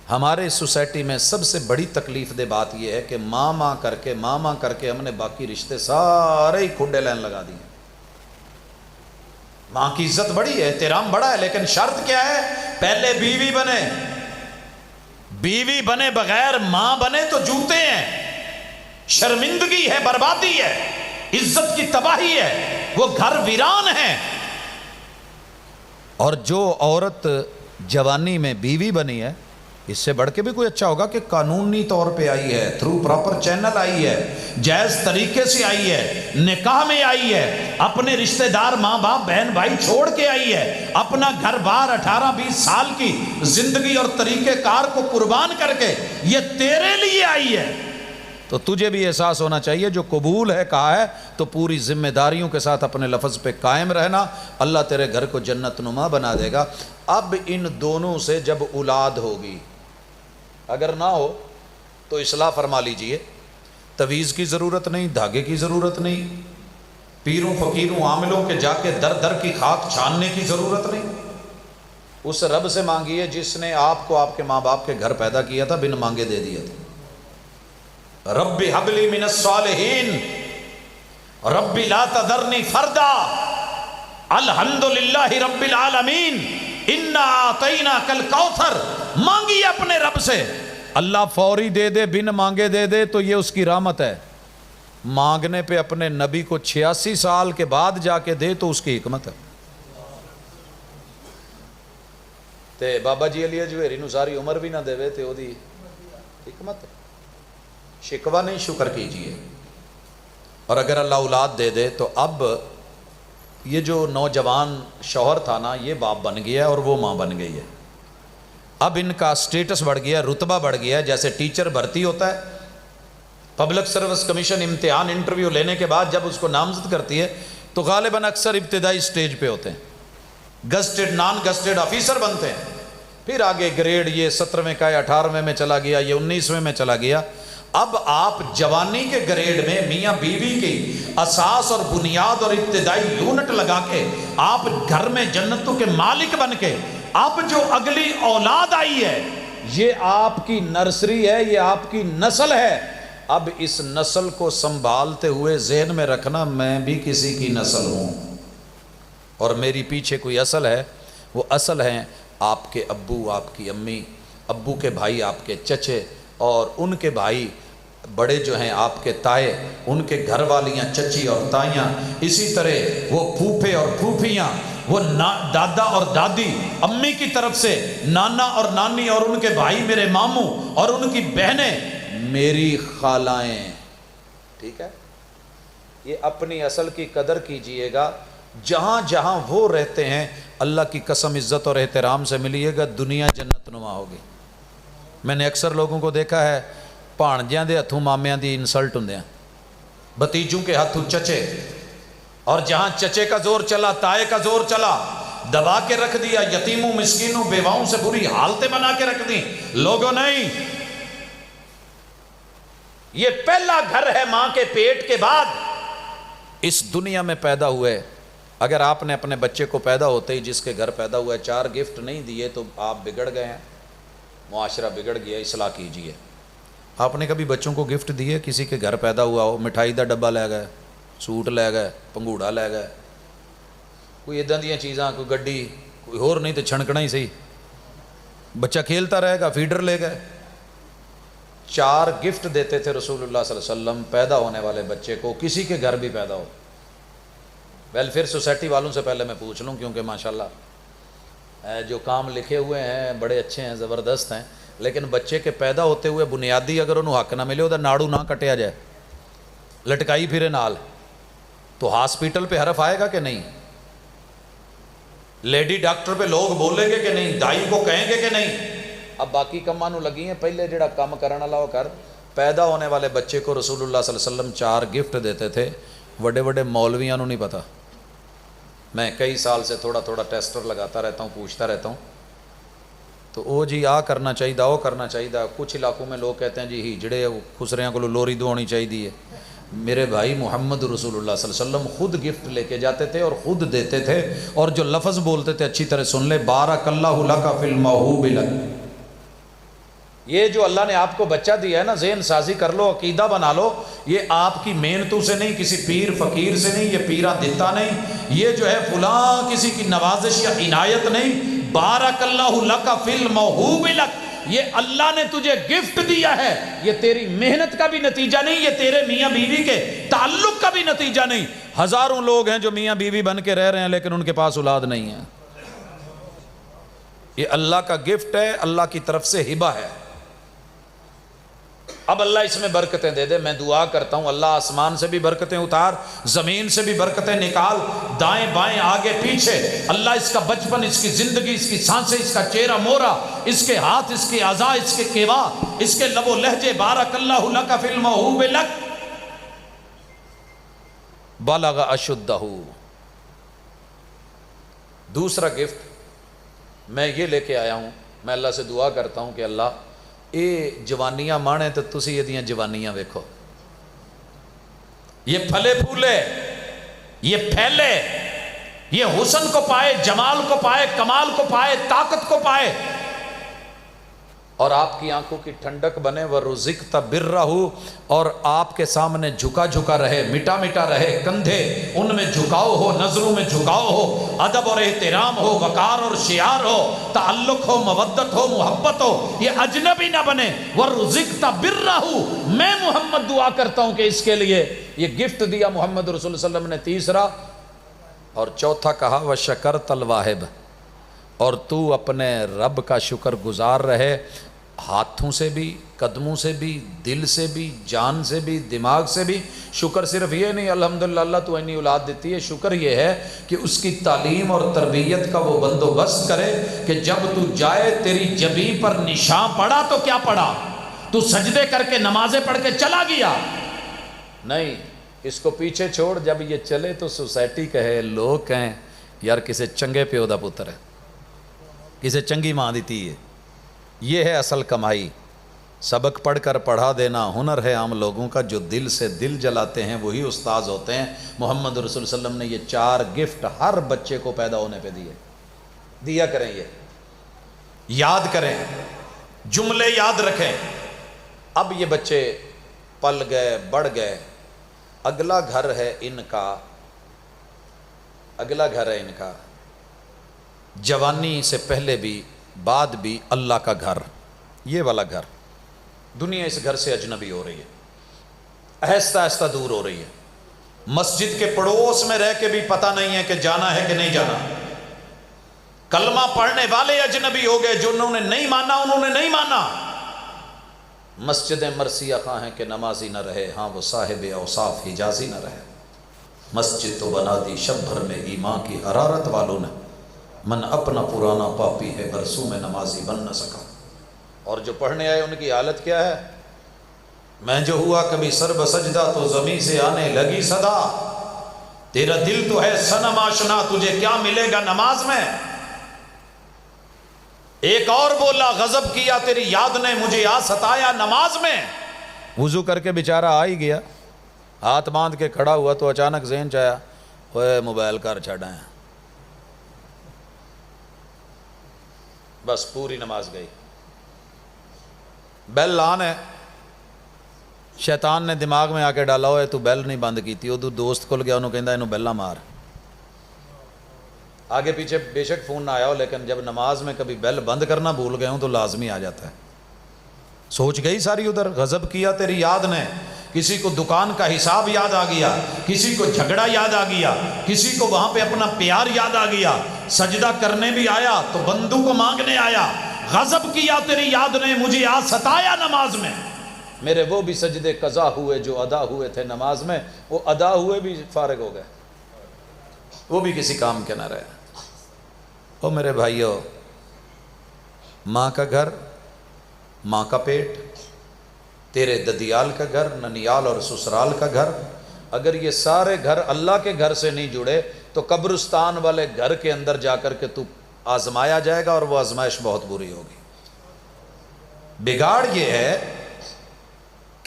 ہمارے سوسائٹی میں سب سے بڑی تکلیف دہ بات یہ ہے کہ ماں کر کے ہم نے باقی رشتے سارے ہی کھنڈے لین لگا دیے۔ ماں کی عزت بڑی ہے، احترام بڑا ہے، لیکن شرط کیا ہے؟ پہلے بیوی بنے۔ بیوی بنے بغیر ماں بنے تو جوتے ہیں، شرمندگی ہے، بربادی ہے، عزت کی تباہی ہے، وہ گھر ویران ہے۔ اور جو عورت جوانی میں بیوی بنی ہے، اس سے بڑھ کے بھی کوئی اچھا ہوگا کہ قانونی طور پہ آئی ہے، تھرو پراپر چینل آئی ہے، جائز طریقے سے آئی ہے، نکاح میں آئی ہے، اپنے رشتہ دار ماں باپ بہن بھائی چھوڑ کے آئی ہے، اپنا گھر بار 18-20 سال کی زندگی اور طریقہ کار کو قربان کر کے یہ تیرے لیے آئی ہے۔ تو تجھے بھی احساس ہونا چاہیے جو قبول ہے کہا ہے تو پوری ذمہ داریوں کے ساتھ اپنے لفظ پہ قائم رہنا، اللہ تیرے گھر کو جنت نما بنا دے گا۔ اب ان دونوں سے جب اولاد ہوگی، اگر نہ ہو تو اصلاح فرما لیجئے، تویز کی ضرورت نہیں، دھاگے کی ضرورت نہیں، پیروں فقیروں عاملوں کے جا کے در در کی خاک چھاننے کی ضرورت نہیں، اس رب سے مانگیے جس نے آپ کو آپ کے ماں باپ کے گھر پیدا کیا تھا، بن مانگے دے دیا تھا۔ رب ہب لی من الصالحین، رب لا تذرنی فردا، الحمدللہ رب العالمین، انا اعطیناک الکوثر۔ مانگی اپنے رب سے، اللہ فوری دے دے، بن مانگے دے دے تو یہ اس کی رحمت ہے، مانگنے پہ اپنے نبی کو 86 سال کے بعد جا کے دے تو اس کی حکمت ہے۔ تے بابا جی علی اجویری نو ساری عمر بھی نہ دے تے او دی حکمت ہے۔ شکوہ نہیں، شکر کیجئے۔ اور اگر اللہ اولاد دے دے تو اب یہ جو نوجوان شوہر تھا نا، یہ باپ بن گیا ہے اور وہ ماں بن گئی ہے۔ اب ان کا سٹیٹس بڑھ گیا، رتبہ بڑھ گیا ہے۔ جیسے ٹیچر بھرتی ہوتا ہے، پبلک سروس کمیشن امتحان انٹرویو لینے کے بعد جب اس کو نامزد کرتی ہے تو غالباً اکثر ابتدائی سٹیج پہ ہوتے ہیں، گزٹڈ نان گزٹڈ آفیسر بنتے ہیں، پھر آگے گریڈ یہ 17ویں کا یا 18ویں میں چلا گیا، یہ 19ویں میں چلا گیا۔ اب آپ جوانی کے گریڈ میں میاں بیوی کی اساس اور بنیاد اور ابتدائی یونٹ لگا کے آپ گھر میں جنتوں کے مالک بن کے، اب جو اگلی اولاد آئی ہے یہ آپ کی نرسری ہے، یہ آپ کی نسل ہے۔ اب اس نسل کو سنبھالتے ہوئے ذہن میں رکھنا، میں بھی کسی کی نسل ہوں اور میری پیچھے کوئی اصل ہے۔ وہ اصل ہیں آپ کے ابو، آپ کی امی، ابو کے بھائی آپ کے چچے، اور ان کے بھائی بڑے جو ہیں آپ کے تائے، ان کے گھر والیاں چچی اور تائیاں، اسی طرح وہ پھوپھے اور پھوپھیاں، وہ دادا اور دادی، امی کی طرف سے نانا اور نانی، اور ان کے بھائی میرے ماموں، اور ان کی بہنیں میری خالائیں۔ ٹھیک ہے، یہ اپنی اصل کی قدر کیجئے گا۔ جہاں جہاں وہ رہتے ہیں اللہ کی قسم عزت اور احترام سے ملیے گا، دنیا جنت نما ہوگی۔ میں نے اکثر لوگوں کو دیکھا ہے بھانجیاں دے ہتھوں مامیاں دی انسلٹ ہوندیاں، بھتیجوں کے ہاتھوں چچے، اور جہاں چچے کا زور چلا، تائے کا زور چلا، دبا کے رکھ دیا، یتیموں مسکینوں بیواؤں سے بری حالتیں بنا کے رکھ دی۔ لوگوں نہیں، یہ پہلا گھر ہے ماں کے پیٹ کے بعد اس دنیا میں پیدا ہوئے۔ اگر آپ نے اپنے بچے کو پیدا ہوتے ہی جس کے گھر پیدا ہوا ہے 4 گفٹ نہیں دیے تو آپ بگڑ گئے ہیں، معاشرہ بگڑ گیا، اصلاح کیجئے۔ آپ نے کبھی بچوں کو گفٹ دیے؟ کسی کے گھر پیدا ہوا ہو، مٹھائی دا ڈبہ لے گئے، سوٹ لے گئے، پنگوڑا لے گئے، کوئی ادھر دیاں چیزاں، کوئی گڈی، کوئی اور نہیں تو چھنکنا ہی صحیح، بچہ کھیلتا رہے گا، فیڈر لے گئے۔ 4 گفٹ دیتے تھے رسول اللہ صلی اللہ علیہ وسلم پیدا ہونے والے بچے کو، کسی کے گھر بھی پیدا ہو۔ ویلفیئر سوسائٹی والوں سے پہلے میں پوچھ لوں، کیونکہ ماشاءاللہ جو کام لکھے ہوئے ہیں بڑے اچھے ہیں، زبردست ہیں، لیکن بچے کے پیدا ہوتے ہوئے بنیادی اگر انہوں حق نہ ملے، ادھر ناڑو نہ کٹیا جائے، لٹکائی پھرے نال، تو ہاسپیٹل پہ حرف آئے گا کہ نہیں؟ لیڈی ڈاکٹر پہ لوگ بولیں گے کہ نہیں؟ دائی کو کہیں گے کہ نہیں؟ اب باقی کماں نو لگی ہیں، پہلے جڑا کام کرن والا وہ کر۔ پیدا ہونے والے بچے کو رسول اللہ صلی اللہ علیہ وسلم 4 گفٹ دیتے تھے۔ بڑے بڑے مولویاں نو نہیں پتہ، میں کئی سال سے تھوڑا تھوڑا ٹیسٹر لگاتا رہتا ہوں، پوچھتا رہتا ہوں، تو او جی آ کرنا چاہیے، وہ کرنا چاہیے۔ کچھ علاقوں میں لوگ کہتے ہیں جی ہجڑے خسریاں کو لوری دو ہونی چاہیے، میرے بھائی محمد رسول اللہ صلی اللہ علیہ وسلم خود گفٹ لے کے جاتے تھے اور خود دیتے تھے، اور جو لفظ بولتے تھے اچھی طرح سن لے، بارک اللہ لک فی الموہوب لک۔ یہ جو اللہ نے آپ کو بچہ دیا ہے نا، ذہن سازی کر لو، عقیدہ بنا لو، یہ آپ کی محنتوں سے نہیں، کسی پیر فقیر سے نہیں، یہ پیرا دیتا نہیں، یہ جو ہے فلاں کسی کی نوازش یا عنایت نہیں، بارک اللہ لک فی الموہوب لک، یہ اللہ نے تجھے گفٹ دیا ہے، یہ تیری محنت کا بھی نتیجہ نہیں، یہ تیرے میاں بیوی کے تعلق کا بھی نتیجہ نہیں۔ ہزاروں لوگ ہیں جو میاں بیوی بن کے رہ رہے ہیں لیکن ان کے پاس اولاد نہیں ہے، یہ اللہ کا گفٹ ہے، اللہ کی طرف سے ہبہ ہے۔ اب اللہ اس میں برکتیں دے دے، میں دعا کرتا ہوں اللہ آسمان سے بھی برکتیں اتار، زمین سے بھی برکتیں نکال، دائیں بائیں آگے پیچھے، اللہ اس کا بچپن، اس کی زندگی، اس کی سانسیں، اس کا چہرہ مورا، اس کے ہاتھ، اس کے اعضاء، اس کے کیوا، اس کے لب و لہجے، بارک اللہ لک فی الموہوب لک، بلغ اشدہ۔ دوسرا گفٹ میں یہ لے کے آیا ہوں، میں اللہ سے دعا کرتا ہوں کہ اللہ اے جوانیاں مانے تو تسی یہ دیاں جوانیاں ویکھو، یہ پھلے پھولے، یہ پھیلے، یہ حسن کو پائے، جمال کو پائے، کمال کو پائے، طاقت کو پائے، اور آپ کی آنکھوں کی ٹھنڈک بنے، وَرُزِقْتَ بِرَّهُ، اور آپ کے سامنے جھکا جھکا رہے، مٹا مٹا رہے، کندھے ان میں جھکاؤ ہو، نظروں میں جھکاؤ ہو، ادب اور احترام ہو، وقار اور شیار ہو، تعلق ہو، مودت ہو، محبت ہو، یہ اجنبی نہ بنے، وَرُزِقْتَ بِرَّهُ۔ میں محمد دعا کرتا ہوں کہ اس کے لیے یہ گفٹ دیا محمد رسول اللہ علیہ وسلم نے، تیسرا اور چوتھا کہا وَشَكَرْتَ الْوَاهِبَ، اور تو اپنے رب کا شکر گزار رہے، ہاتھوں سے بھی، قدموں سے بھی، دل سے بھی، جان سے بھی، دماغ سے بھی۔ شکر صرف یہ نہیں الحمدللہ اللہ تو اتنی اولاد دیتی ہے، شکر یہ ہے کہ اس کی تعلیم اور تربیت کا وہ بندوبست کرے کہ جب تو جائے تیری جبیں پر نشان پڑا تو کیا پڑا، تو سجدے کر کے نمازیں پڑھ کے چلا گیا نہیں، اس کو پیچھے چھوڑ، جب یہ چلے تو سوسائٹی کہے، لوگ کہیں یار کسے چنگے پیو دا پتر ہے، کسے چنگی ماں دیتی ہے۔ یہ ہے اصل کمائی، سبق پڑھ کر پڑھا دینا ہنر ہے عام لوگوں کا، جو دل سے دل جلاتے ہیں وہی استاذ ہوتے ہیں۔ محمد رسول صلی اللہ علیہ وسلم نے یہ 4 گفٹ ہر بچے کو پیدا ہونے پہ دیے، دیا کریں، یہ یاد کریں، جملے یاد رکھیں۔ اب یہ بچے پل گئے، بڑھ گئے، اگلا گھر ہے ان کا، اگلا گھر ہے ان کا، جوانی سے پہلے بھی بعد بھی اللہ کا گھر، یہ والا گھر۔ دنیا اس گھر سے اجنبی ہو رہی ہے، آہستہ آہستہ دور ہو رہی ہے، مسجد کے پڑوس میں رہ کے بھی پتہ نہیں ہے کہ جانا ہے کہ نہیں جانا، کلمہ پڑھنے والے اجنبی ہو گئے، جو انہوں نے نہیں مانا انہوں نے نہیں مانا۔ مسجدیں مرثیہ خواہ ہیں کہ نمازی نہ رہے، ہاں وہ صاحب اوصاف حجازی نہ رہے۔ مسجد تو بنا دی شب بھر میں ایمان کی حرارت والوں نے، من اپنا پرانا پاپی ہے برسوں میں نمازی بن نہ سکا۔ اور جو پڑھنے آئے ان کی حالت کیا ہے؟ میں جو ہوا کبھی سر بسجدہ تو زمین سے آنے لگی صدا، تیرا دل تو ہے صنم آشنا، تجھے کیا ملے گا نماز میں۔ ایک اور بولا غضب کیا تیری یاد نے مجھے آ ستایا نماز میں۔ وضو کر کے بیچارہ آ ہی گیا، ہاتھ باندھ کے کھڑا ہوا تو اچانک ذہن چاہیا ہوئے موبائل کر چھڑائیں، بس پوری نماز گئی۔ بیل آن ہے، شیطان نے دماغ میں آ کے ڈالا ہوئے تو بیل نہیں بند کی تھی، وہ دوست کھل گیا، انہوں کہندا انہوں بیلہ مار۔ آگے پیچھے بے شک فون نہ آیا ہو، لیکن جب نماز میں کبھی بیل بند کرنا بھول گئے ہوں تو لازمی آ جاتا ہے۔ سوچ گئی ساری ادھر، غضب کیا تیری یاد نے، کسی کو دکان کا حساب یاد آ گیا، کسی کو جھگڑا یاد آ گیا، کسی کو وہاں پہ اپنا پیار یاد آ گیا، سجدہ کرنے بھی آیا تو بندوں کو مانگنے آیا۔ غضب کیا تیری یاد نے مجھے آ ستایا نماز میں، میرے وہ بھی سجدے قضا ہوئے جو ادا ہوئے تھے نماز میں، وہ ادا ہوئے بھی فارغ ہو گئے، وہ بھی کسی کام کے نہ رہے۔ او میرے بھائیو، ماں کا گھر، ماں کا پیٹ، تیرے ددیال کا گھر، ننیال اور سسرال کا گھر، اگر یہ سارے گھر اللہ کے گھر سے نہیں جڑے تو قبرستان والے گھر کے اندر جا کر کے تو آزمایا جائے گا، اور وہ آزمائش بہت بری ہوگی۔ بگاڑ یہ ہے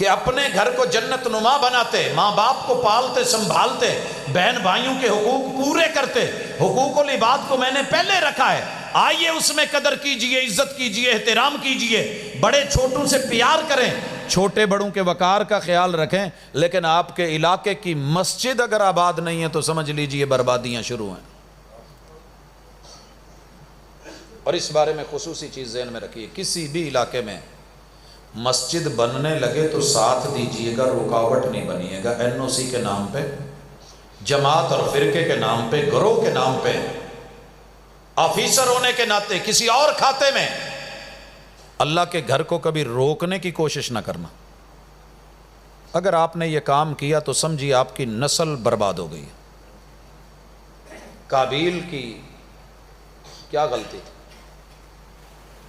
کہ اپنے گھر کو جنت نما بناتے، ماں باپ کو پالتے سنبھالتے، بہن بھائیوں کے حقوق پورے کرتے، حقوق العباد کو میں نے پہلے رکھا ہے، آئیے اس میں قدر کیجئے، عزت کیجئے، احترام کیجئے، بڑے چھوٹوں سے پیار کریں، چھوٹے بڑوں کے وقار کا خیال رکھیں۔ لیکن آپ کے علاقے کی مسجد اگر آباد نہیں ہے تو سمجھ لیجئے بربادیاں شروع ہیں۔ اور اس بارے میں خصوصی چیز ذہن میں رکھیے، کسی بھی علاقے میں مسجد بننے لگے تو ساتھ دیجئے گا، رکاوٹ نہیں بنیے گا۔ این او سی کے نام پہ، جماعت اور فرقے کے نام پہ، گروہ کے نام پہ، آفیسر ہونے کے ناطے کسی اور کھاتے میں اللہ کے گھر کو کبھی روکنے کی کوشش نہ کرنا۔ اگر آپ نے یہ کام کیا تو سمجھیے آپ کی نسل برباد ہو گئی۔ قابیل کی کیا غلطی تھی؟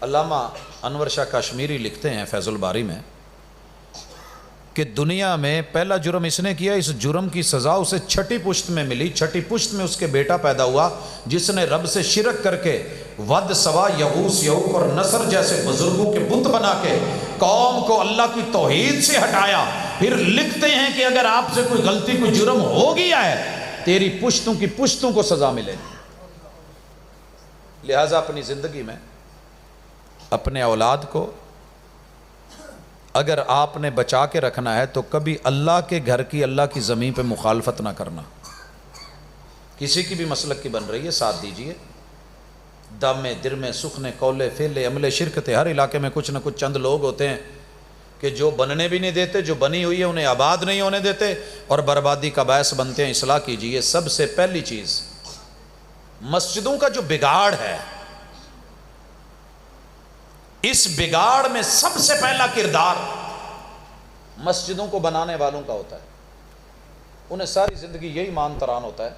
علامہ انور شاہ کشمیری لکھتے ہیں فیض الباری میں کہ دنیا میں پہلا جرم اس نے کیا، اس جرم کی سزا اسے چھٹی پشت میں ملی۔ چھٹی پشت میں اس کے بیٹا پیدا ہوا جس نے رب سے شرک کر کے ود، سوا، یغوث، یعوق اور نصر جیسے بزرگوں کے بت بنا کے قوم کو اللہ کی توحید سے ہٹایا۔ پھر لکھتے ہیں کہ اگر آپ سے کوئی غلطی، کوئی جرم ہو گیا ہے، تیری پشتوں کی پشتوں کو سزا ملے گی۔ لہٰذا اپنی زندگی میں اپنے اولاد کو اگر آپ نے بچا کے رکھنا ہے تو کبھی اللہ کے گھر کی، اللہ کی زمین پہ مخالفت نہ کرنا۔ کسی کی بھی مسلک کی بن رہی ہے ساتھ دیجئے۔ دم، درم، سخن، قول، فعل، عمل، شرکت، ہر علاقے میں کچھ نہ کچھ چند لوگ ہوتے ہیں کہ جو بننے بھی نہیں دیتے، جو بنی ہوئی ہے انہیں آباد نہیں ہونے دیتے اور بربادی کا باعث بنتے ہیں۔ اصلاح کیجئے۔ سب سے پہلی چیز، مسجدوں کا جو بگاڑ ہے، اس بگاڑ میں سب سے پہلا کردار مسجدوں کو بنانے والوں کا ہوتا ہے۔ انہیں ساری زندگی یہی ایمان تران ہوتا ہے،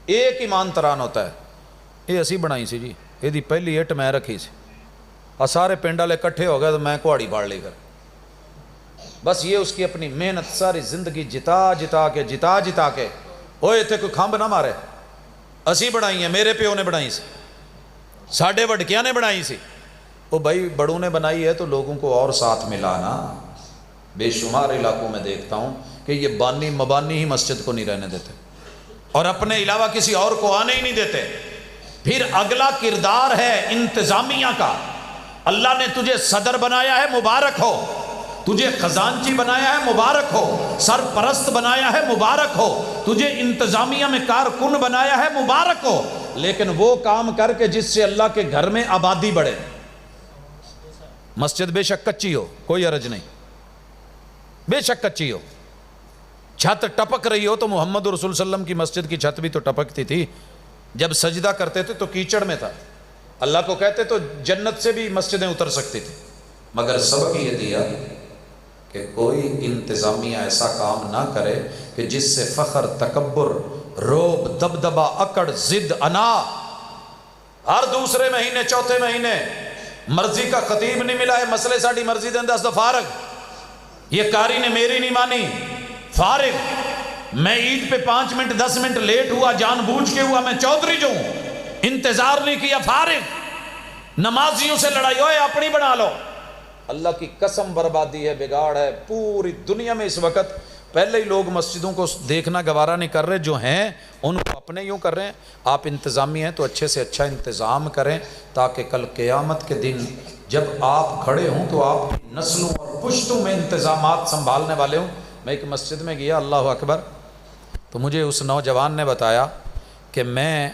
ایک ایمان تران ہوتا ہے، یہ اسی بنائی سی جی، یہ پہلی اٹ میں رکھی سی، اور سارے پنڈ والے کٹھے ہو گئے تو میں کہاڑی پاڑ لی کر۔ بس یہ اس کی اپنی محنت، ساری زندگی جتا کے اوے اتنے کوئی کھمب نہ مارے، اسی بنائی ہے، میرے پیو نے بنائی سی، ساڈے وڈکیاں نے بنائی سی۔ وہ بھائی بڑوں نے بنائی ہے تو لوگوں کو اور ساتھ ملانا۔ بے شمار علاقوں میں دیکھتا ہوں کہ یہ بانی مبانی ہی مسجد کو نہیں رہنے دیتے اور اپنے علاوہ کسی اور کو آنے ہی نہیں دیتے۔ پھر اگلا کردار ہے انتظامیہ کا۔ اللہ نے تجھے صدر بنایا ہے، مبارک ہو، تجھے خزانچی بنایا ہے، مبارک ہو، سرپرست بنایا ہے، مبارک ہو، تجھے انتظامیہ میں کارکن بنایا ہے، مبارک ہو، لیکن وہ کام کر کے جس سے اللہ کے گھر میں آبادی بڑھے۔ مسجد بے شک کچی ہو، کوئی عرض نہیں، بے شک کچی ہو، چھت ٹپک رہی ہو تو محمد رسول صلی اللہ علیہ وسلم کی مسجد کی چھت بھی تو ٹپکتی تھی، جب سجدہ کرتے تھے تو کیچڑ میں تھا، اللہ کو کہتے تو جنت سے بھی مسجدیں اتر سکتی تھی، مگر سبق یہ دیا کہ کوئی انتظامیہ ایسا کام نہ کرے کہ جس سے فخر، تکبر، روب، دبدبہ، اکڑ، ضد، انا، ہر دوسرے مہینے، چوتھے مہینے مرضی کا خطیب نہیں ملا ہے، مسئلے ساڑی مرضی دے انداز دا فارغ، یہ کاری نے میری نہیں مانی، فارغ، میں عید پہ 5 منٹ 10 منٹ لیٹ ہوا، جان بوجھ کے ہوا، میں چودھری جو ہوں، انتظار نہیں کیا، فارغ، نمازیوں سے لڑائی ہوئے اپنی بنا لو۔ اللہ کی قسم بربادی ہے، بگاڑ ہے پوری دنیا میں اس وقت۔ پہلے ہی لوگ مسجدوں کو دیکھنا گوارا نہیں کر رہے، جو ہیں ان کو اپنے یوں کر رہے ہیں۔ آپ انتظامی ہیں تو اچھے سے اچھا انتظام کریں تاکہ کل قیامت کے دن جب آپ کھڑے ہوں تو آپ نسلوں اور پشتوں میں انتظامات سنبھالنے والے ہوں۔ میں ایک مسجد میں گیا، اللہ اکبر، تو مجھے اس نوجوان نے بتایا کہ میں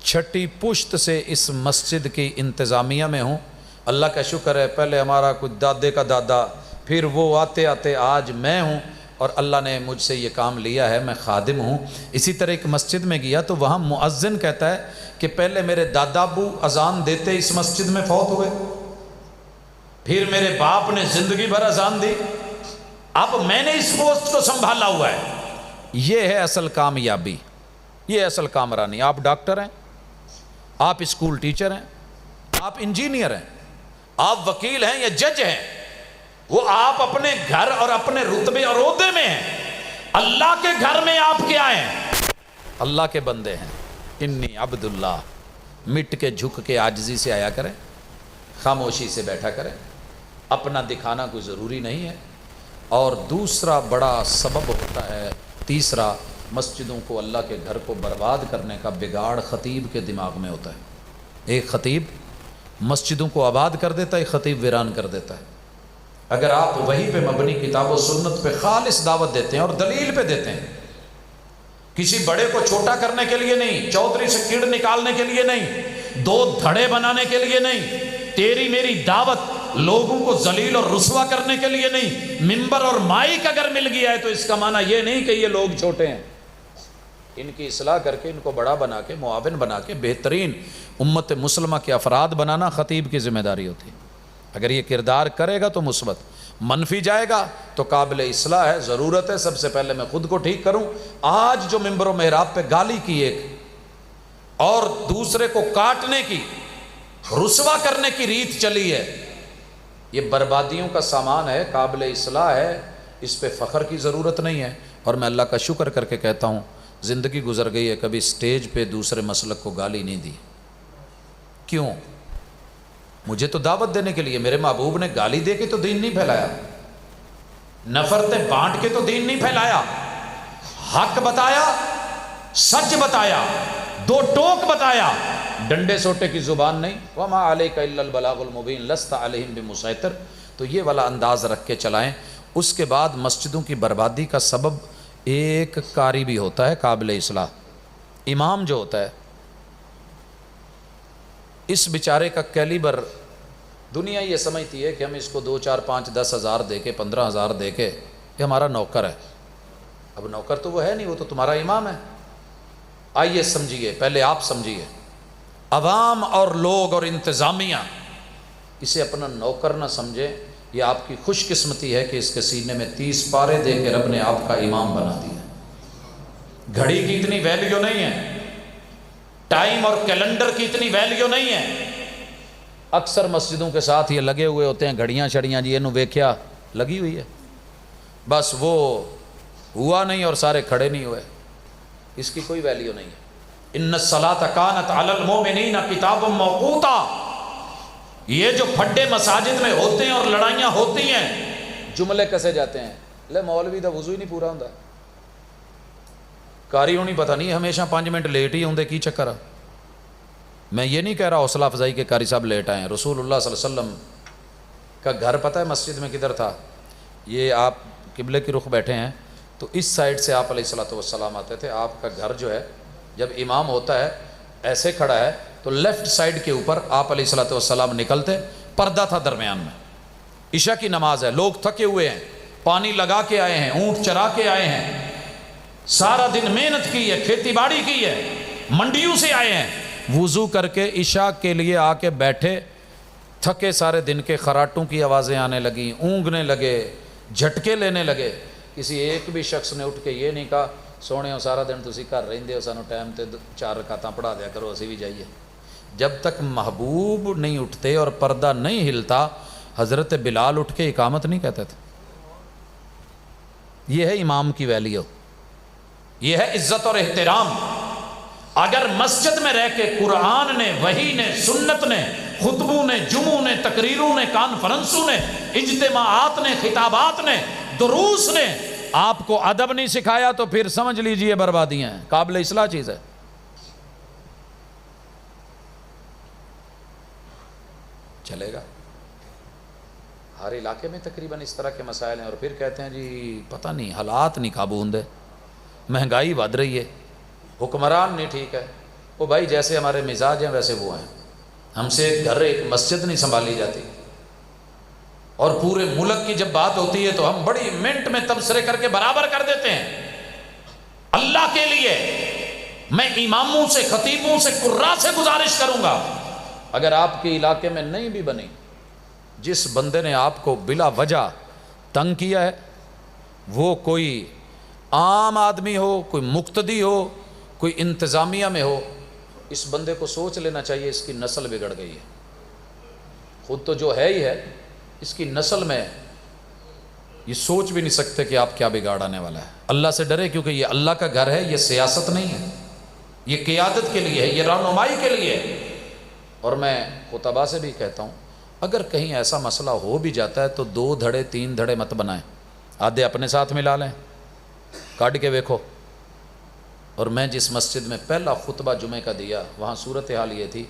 چھٹی پشت سے اس مسجد کی انتظامیہ میں ہوں۔ اللہ کا شکر ہے، پہلے ہمارا کچھ دادے کا دادا، پھر وہ آتے آتے آج میں ہوں، اور اللہ نے مجھ سے یہ کام لیا ہے، میں خادم ہوں۔ اسی طرح ایک مسجد میں گیا تو وہاں مؤذن کہتا ہے کہ پہلے میرے دادا ابو اذان دیتے اس مسجد میں فوت ہوئے، پھر میرے باپ نے زندگی بھر اذان دی، اب میں نے اس پوسٹ کو سنبھالا ہوا ہے۔ یہ ہے اصل کامیابی، یہ اصل کامرانی۔ آپ ڈاکٹر ہیں، آپ اسکول ٹیچر ہیں، آپ انجینئر ہیں، آپ وکیل ہیں یا جج ہیں، وہ آپ اپنے گھر اور اپنے رتبے اور عہدے میں ہیں، اللہ کے گھر میں آپ کیا ہیں؟ اللہ کے بندے ہیں۔ انی عبداللہ، مٹ کے جھک کے عاجزی سے آیا کریں، خاموشی سے بیٹھا کریں، اپنا دکھانا کوئی ضروری نہیں ہے۔ اور دوسرا بڑا سبب ہوتا ہے، تیسرا، مسجدوں کو، اللہ کے گھر کو برباد کرنے کا بگاڑ خطیب کے دماغ میں ہوتا ہے۔ ایک خطیب مسجدوں کو آباد کر دیتا ہے، ایک خطیب ویران کر دیتا ہے۔ اگر آپ وہی پہ مبنی کتاب و سنت پہ خالص دعوت دیتے ہیں اور دلیل پہ دیتے ہیں، کسی بڑے کو چھوٹا کرنے کے لیے نہیں، چودھری سے کیڑ نکالنے کے لیے نہیں، دو دھڑے بنانے کے لیے نہیں، تیری میری دعوت لوگوں کو ذلیل اور رسوا کرنے کے لیے نہیں، منبر اور مائک اگر مل گیا ہے تو اس کا معنی یہ نہیں کہ یہ لوگ چھوٹے ہیں، ان کی اصلاح کر کے ان کو بڑا بنا کے، معاون بنا کے، بہترین امت مسلمہ کے افراد بنانا خطیب کی ذمہ داری ہوتی ہے۔ اگر یہ کردار کرے گا تو مثبت، منفی جائے گا تو قابل اصلاح ہے، ضرورت ہے سب سے پہلے میں خود کو ٹھیک کروں۔ آج جو منبر و محراب پہ گالی کی ایک اور دوسرے کو کاٹنے کی، رسوا کرنے کی ریت چلی ہے، یہ بربادیوں کا سامان ہے، قابل اصلاح ہے، اس پہ فخر کی ضرورت نہیں ہے۔ اور میں اللہ کا شکر کر کے کہتا ہوں، زندگی گزر گئی ہے، کبھی سٹیج پہ دوسرے مسلک کو گالی نہیں دی۔ کیوں؟ مجھے تو دعوت دینے کے لیے، میرے محبوب نے گالی دے کے تو دین نہیں پھیلایا، نفرتیں بانٹ کے تو دین نہیں پھیلایا، حق بتایا، سچ بتایا، دو ٹوک بتایا، ڈنڈے سوٹے کی زبان نہیں۔ وَمَا عَلَيْكَ إِلَّا الْبَلَاغُ الْمُبِينُ لَسْتَ عَلَيْهِمْ بِمُسَيْطِرٍ۔ تو یہ والا انداز رکھ کے چلائیں۔ اس کے بعد مسجدوں کی بربادی کا سبب ایک قاری بھی ہوتا ہے قابل اصلاح، امام جو ہوتا ہے، اس بیچارے کا کیلیبر، دنیا یہ سمجھتی ہے کہ ہم اس کو 2 4 5 10 ہزار دے کے، 15 ہزار دے کے، یہ ہمارا نوکر ہے۔ اب نوکر تو وہ ہے نہیں، وہ تو تمہارا امام ہے۔ آئیے سمجھیے، پہلے آپ سمجھیے، عوام اور لوگ اور انتظامیہ اسے اپنا نوکر نہ سمجھے، یہ آپ کی خوش قسمتی ہے کہ اس کے سینے میں 30 پارے دے کے رب نے آپ کا امام بنا دیا۔ گھڑی کی اتنی ویلیو نہیں ہے، ٹائم اور کیلنڈر کی اتنی ویلیو نہیں ہے۔ اکثر مسجدوں کے ساتھ یہ لگے ہوئے ہوتے ہیں گھڑیاں شڑیاں، جی اینو ویکھیا لگی ہوئی ہے، بس وہ ہوا نہیں اور سارے کھڑے نہیں ہوئے، اس کی کوئی ویلیو نہیں ہے۔ ان الصلاۃ کانت علی المؤمنین کتابا موقوتا، یہ جو پھڈے مساجد میں ہوتے ہیں اور لڑائیاں ہوتی ہیں، جملے کسے جاتے ہیں، لے مولوی دا وضو ہی نہیں پورا ہوندا، کاری ہونی پتہ نہیں ہمیشہ 5 منٹ لیٹ ہی ہوندے، کی چکر ہے؟ میں یہ نہیں کہہ رہا حوصلہ افزائی کہ قاری صاحب لیٹ آئے ہیں، رسول اللہ صلی اللہ علیہ وسلم کا گھر پتہ ہے مسجد میں کدھر تھا؟ یہ آپ قبلے کی رخ بیٹھے ہیں تو اس سائڈ سے آپ علیہ الصلوۃ والسلام آتے تھے۔ آپ کا گھر جو ہے جب امام ہوتا ہے ایسے کھڑا ہے تو لیفٹ سائڈ کے اوپر آپ علیہ الصلوۃ والسلام نکلتے، پردہ تھا درمیان میں، عشاء کی نماز ہے، لوگ تھکے ہوئے ہیں، پانی لگا کے آئے ہیں، اونٹ چرا کے آئے ہیں، سارا دن محنت کی ہے، کھیتی باڑی کی ہے، منڈیوں سے آئے ہیں، وضو کر کے عشاء کے لیے آ کے بیٹھے، تھکے سارے دن کے، خراٹوں کی آوازیں آنے لگیں، اونگنے لگے، جھٹکے لینے لگے۔ کسی ایک بھی شخص نے اٹھ کے یہ نہیں کہا سونے ہو سارا دن تسی گھر رہندے ہو، سانو ٹائم تے 4 رکعتاں پڑھا دیا کرو، اسی بھی جائیے۔ جب تک محبوب نہیں اٹھتے اور پردہ نہیں ہلتا، حضرت بلال اٹھ کے اقامت نہیں کہتے تھے۔ یہ ہے امام کی ویلیو، یہ ہے عزت اور احترام۔ اگر مسجد میں رہ کے قرآن نے، وحی نے، سنت نے، خطبوں نے، جمعوں نے، تقریروں نے، کانفرنسوں نے، اجتماعات نے، خطابات نے، دروس نے آپ کو ادب نہیں سکھایا تو پھر سمجھ لیجئے بربادیاں ہیں، قابل اصلاح چیز ہے۔ چلے گا؟ ہر علاقے میں تقریباً اس طرح کے مسائل ہیں، اور پھر کہتے ہیں جی پتہ نہیں حالات نہیں قابو ہوندے، مہنگائی بڑھ رہی ہے، حکمران نہیں ٹھیک ہے۔ وہ بھائی جیسے ہمارے مزاج ہیں ویسے وہ ہیں، ہم سے ایک گھر ایک مسجد نہیں سنبھالی جاتی، اور پورے ملک کی جب بات ہوتی ہے تو ہم بڑی منٹ میں تبصرے کر کے برابر کر دیتے ہیں۔ اللہ کے لیے میں اماموں سے، خطیبوں سے، قراء سے گزارش کروں گا، اگر آپ کے علاقے میں نہیں بھی بنی، جس بندے نے آپ کو بلا وجہ تنگ کیا ہے، وہ کوئی عام آدمی ہو، کوئی مقتدی ہو، کوئی انتظامیہ میں ہو، اس بندے کو سوچ لینا چاہیے اس کی نسل بگڑ گئی ہے۔ خود تو جو ہے ہی ہے، اس کی نسل میں یہ سوچ بھی نہیں سکتے کہ آپ کیا بگاڑ آنے والا ہے۔ اللہ سے ڈرے، کیونکہ یہ اللہ کا گھر ہے، یہ سیاست نہیں ہے، یہ قیادت کے لیے ہے، یہ رہنمائی کے لیے ہے۔ اور میں خطباء سے بھی کہتا ہوں، اگر کہیں ایسا مسئلہ ہو بھی جاتا ہے تو 2 دھڑے 3 دھڑے مت بنائیں، آدھے اپنے ساتھ ملا لیں، کاٹ کے دیکھو۔ اور میں جس مسجد میں پہلا خطبہ جمعہ کا دیا وہاں صورتحال یہ تھی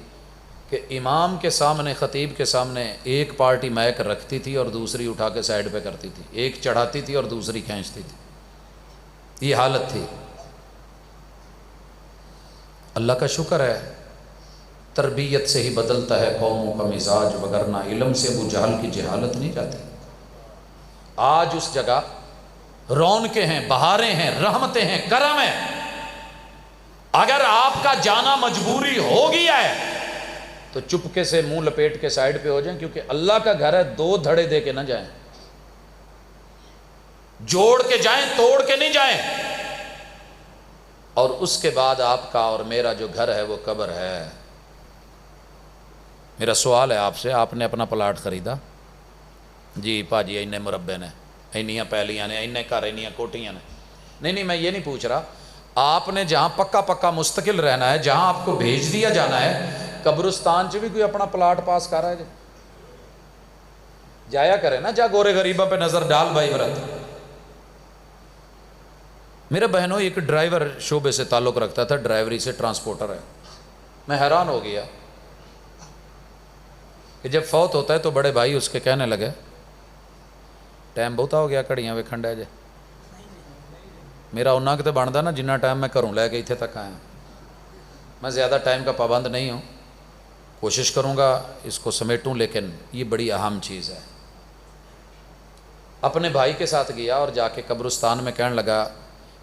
کہ امام کے سامنے، خطیب کے سامنے ایک پارٹی مائک رکھتی تھی اور دوسری اٹھا کے سائڈ پہ کرتی تھی، ایک چڑھاتی تھی اور دوسری کھینچتی تھی، یہ حالت تھی۔ اللہ کا شکر ہے تربیت سے ہی بدلتا ہے قوموں کا مزاج، وگرنہ علم سے ابو جہل کی جہالت نہیں جاتی۔ آج اس جگہ رونقیں ہیں، بہاریں ہیں، رحمتیں ہیں، کرم ہے۔ اگر آپ کا جانا مجبوری ہو گیا ہے تو چپکے سے منہ لپیٹ کے سائڈ پہ ہو جائیں، کیونکہ اللہ کا گھر ہے، 2 دھڑے دے کے نہ جائیں، جوڑ کے جائیں، توڑ کے نہیں جائیں۔ اور اس کے بعد آپ کا اور میرا جو گھر ہے وہ قبر ہے۔ میرا سوال ہے آپ سے، آپ نے اپنا پلاٹ خریدا جی پاجی اینے مربے نے، اینیاں پہلیاں نے، اینے گھر، اینیاں کوٹیاں نے، نہیں میں یہ نہیں پوچھ رہا، آپ نے جہاں پکا مستقل رہنا ہے، جہاں آپ کو بھیج دیا جانا ہے، قبرستان چ بھی کوئی اپنا پلاٹ پاس کر رہا ہے جایا کرے نا، جا گورے غریبہ پہ نظر ڈال بھائی برت۔ میرے بہنوں ایک ڈرائیور شعبے سے تعلق رکھتا تھا، ڈرائیوری سے، ٹرانسپورٹر ہے، میں حیران ہو گیا کہ جب فوت ہوتا ہے تو بڑے بھائی اس کے کہنے لگے ٹائم بہتا ہو گیا، کھڑیاں ویکھن ڈے جے، میرا انہاں کتے بندا نا جنہ ٹائم میں کروں لے کے اتنے تک آیا، میں زیادہ ٹائم کا پابند نہیں ہوں، کوشش کروں گا اس کو سمیٹوں، لیکن یہ بڑی اہم چیز ہے۔ اپنے بھائی کے ساتھ گیا اور جا کے قبرستان میں کہنے لگا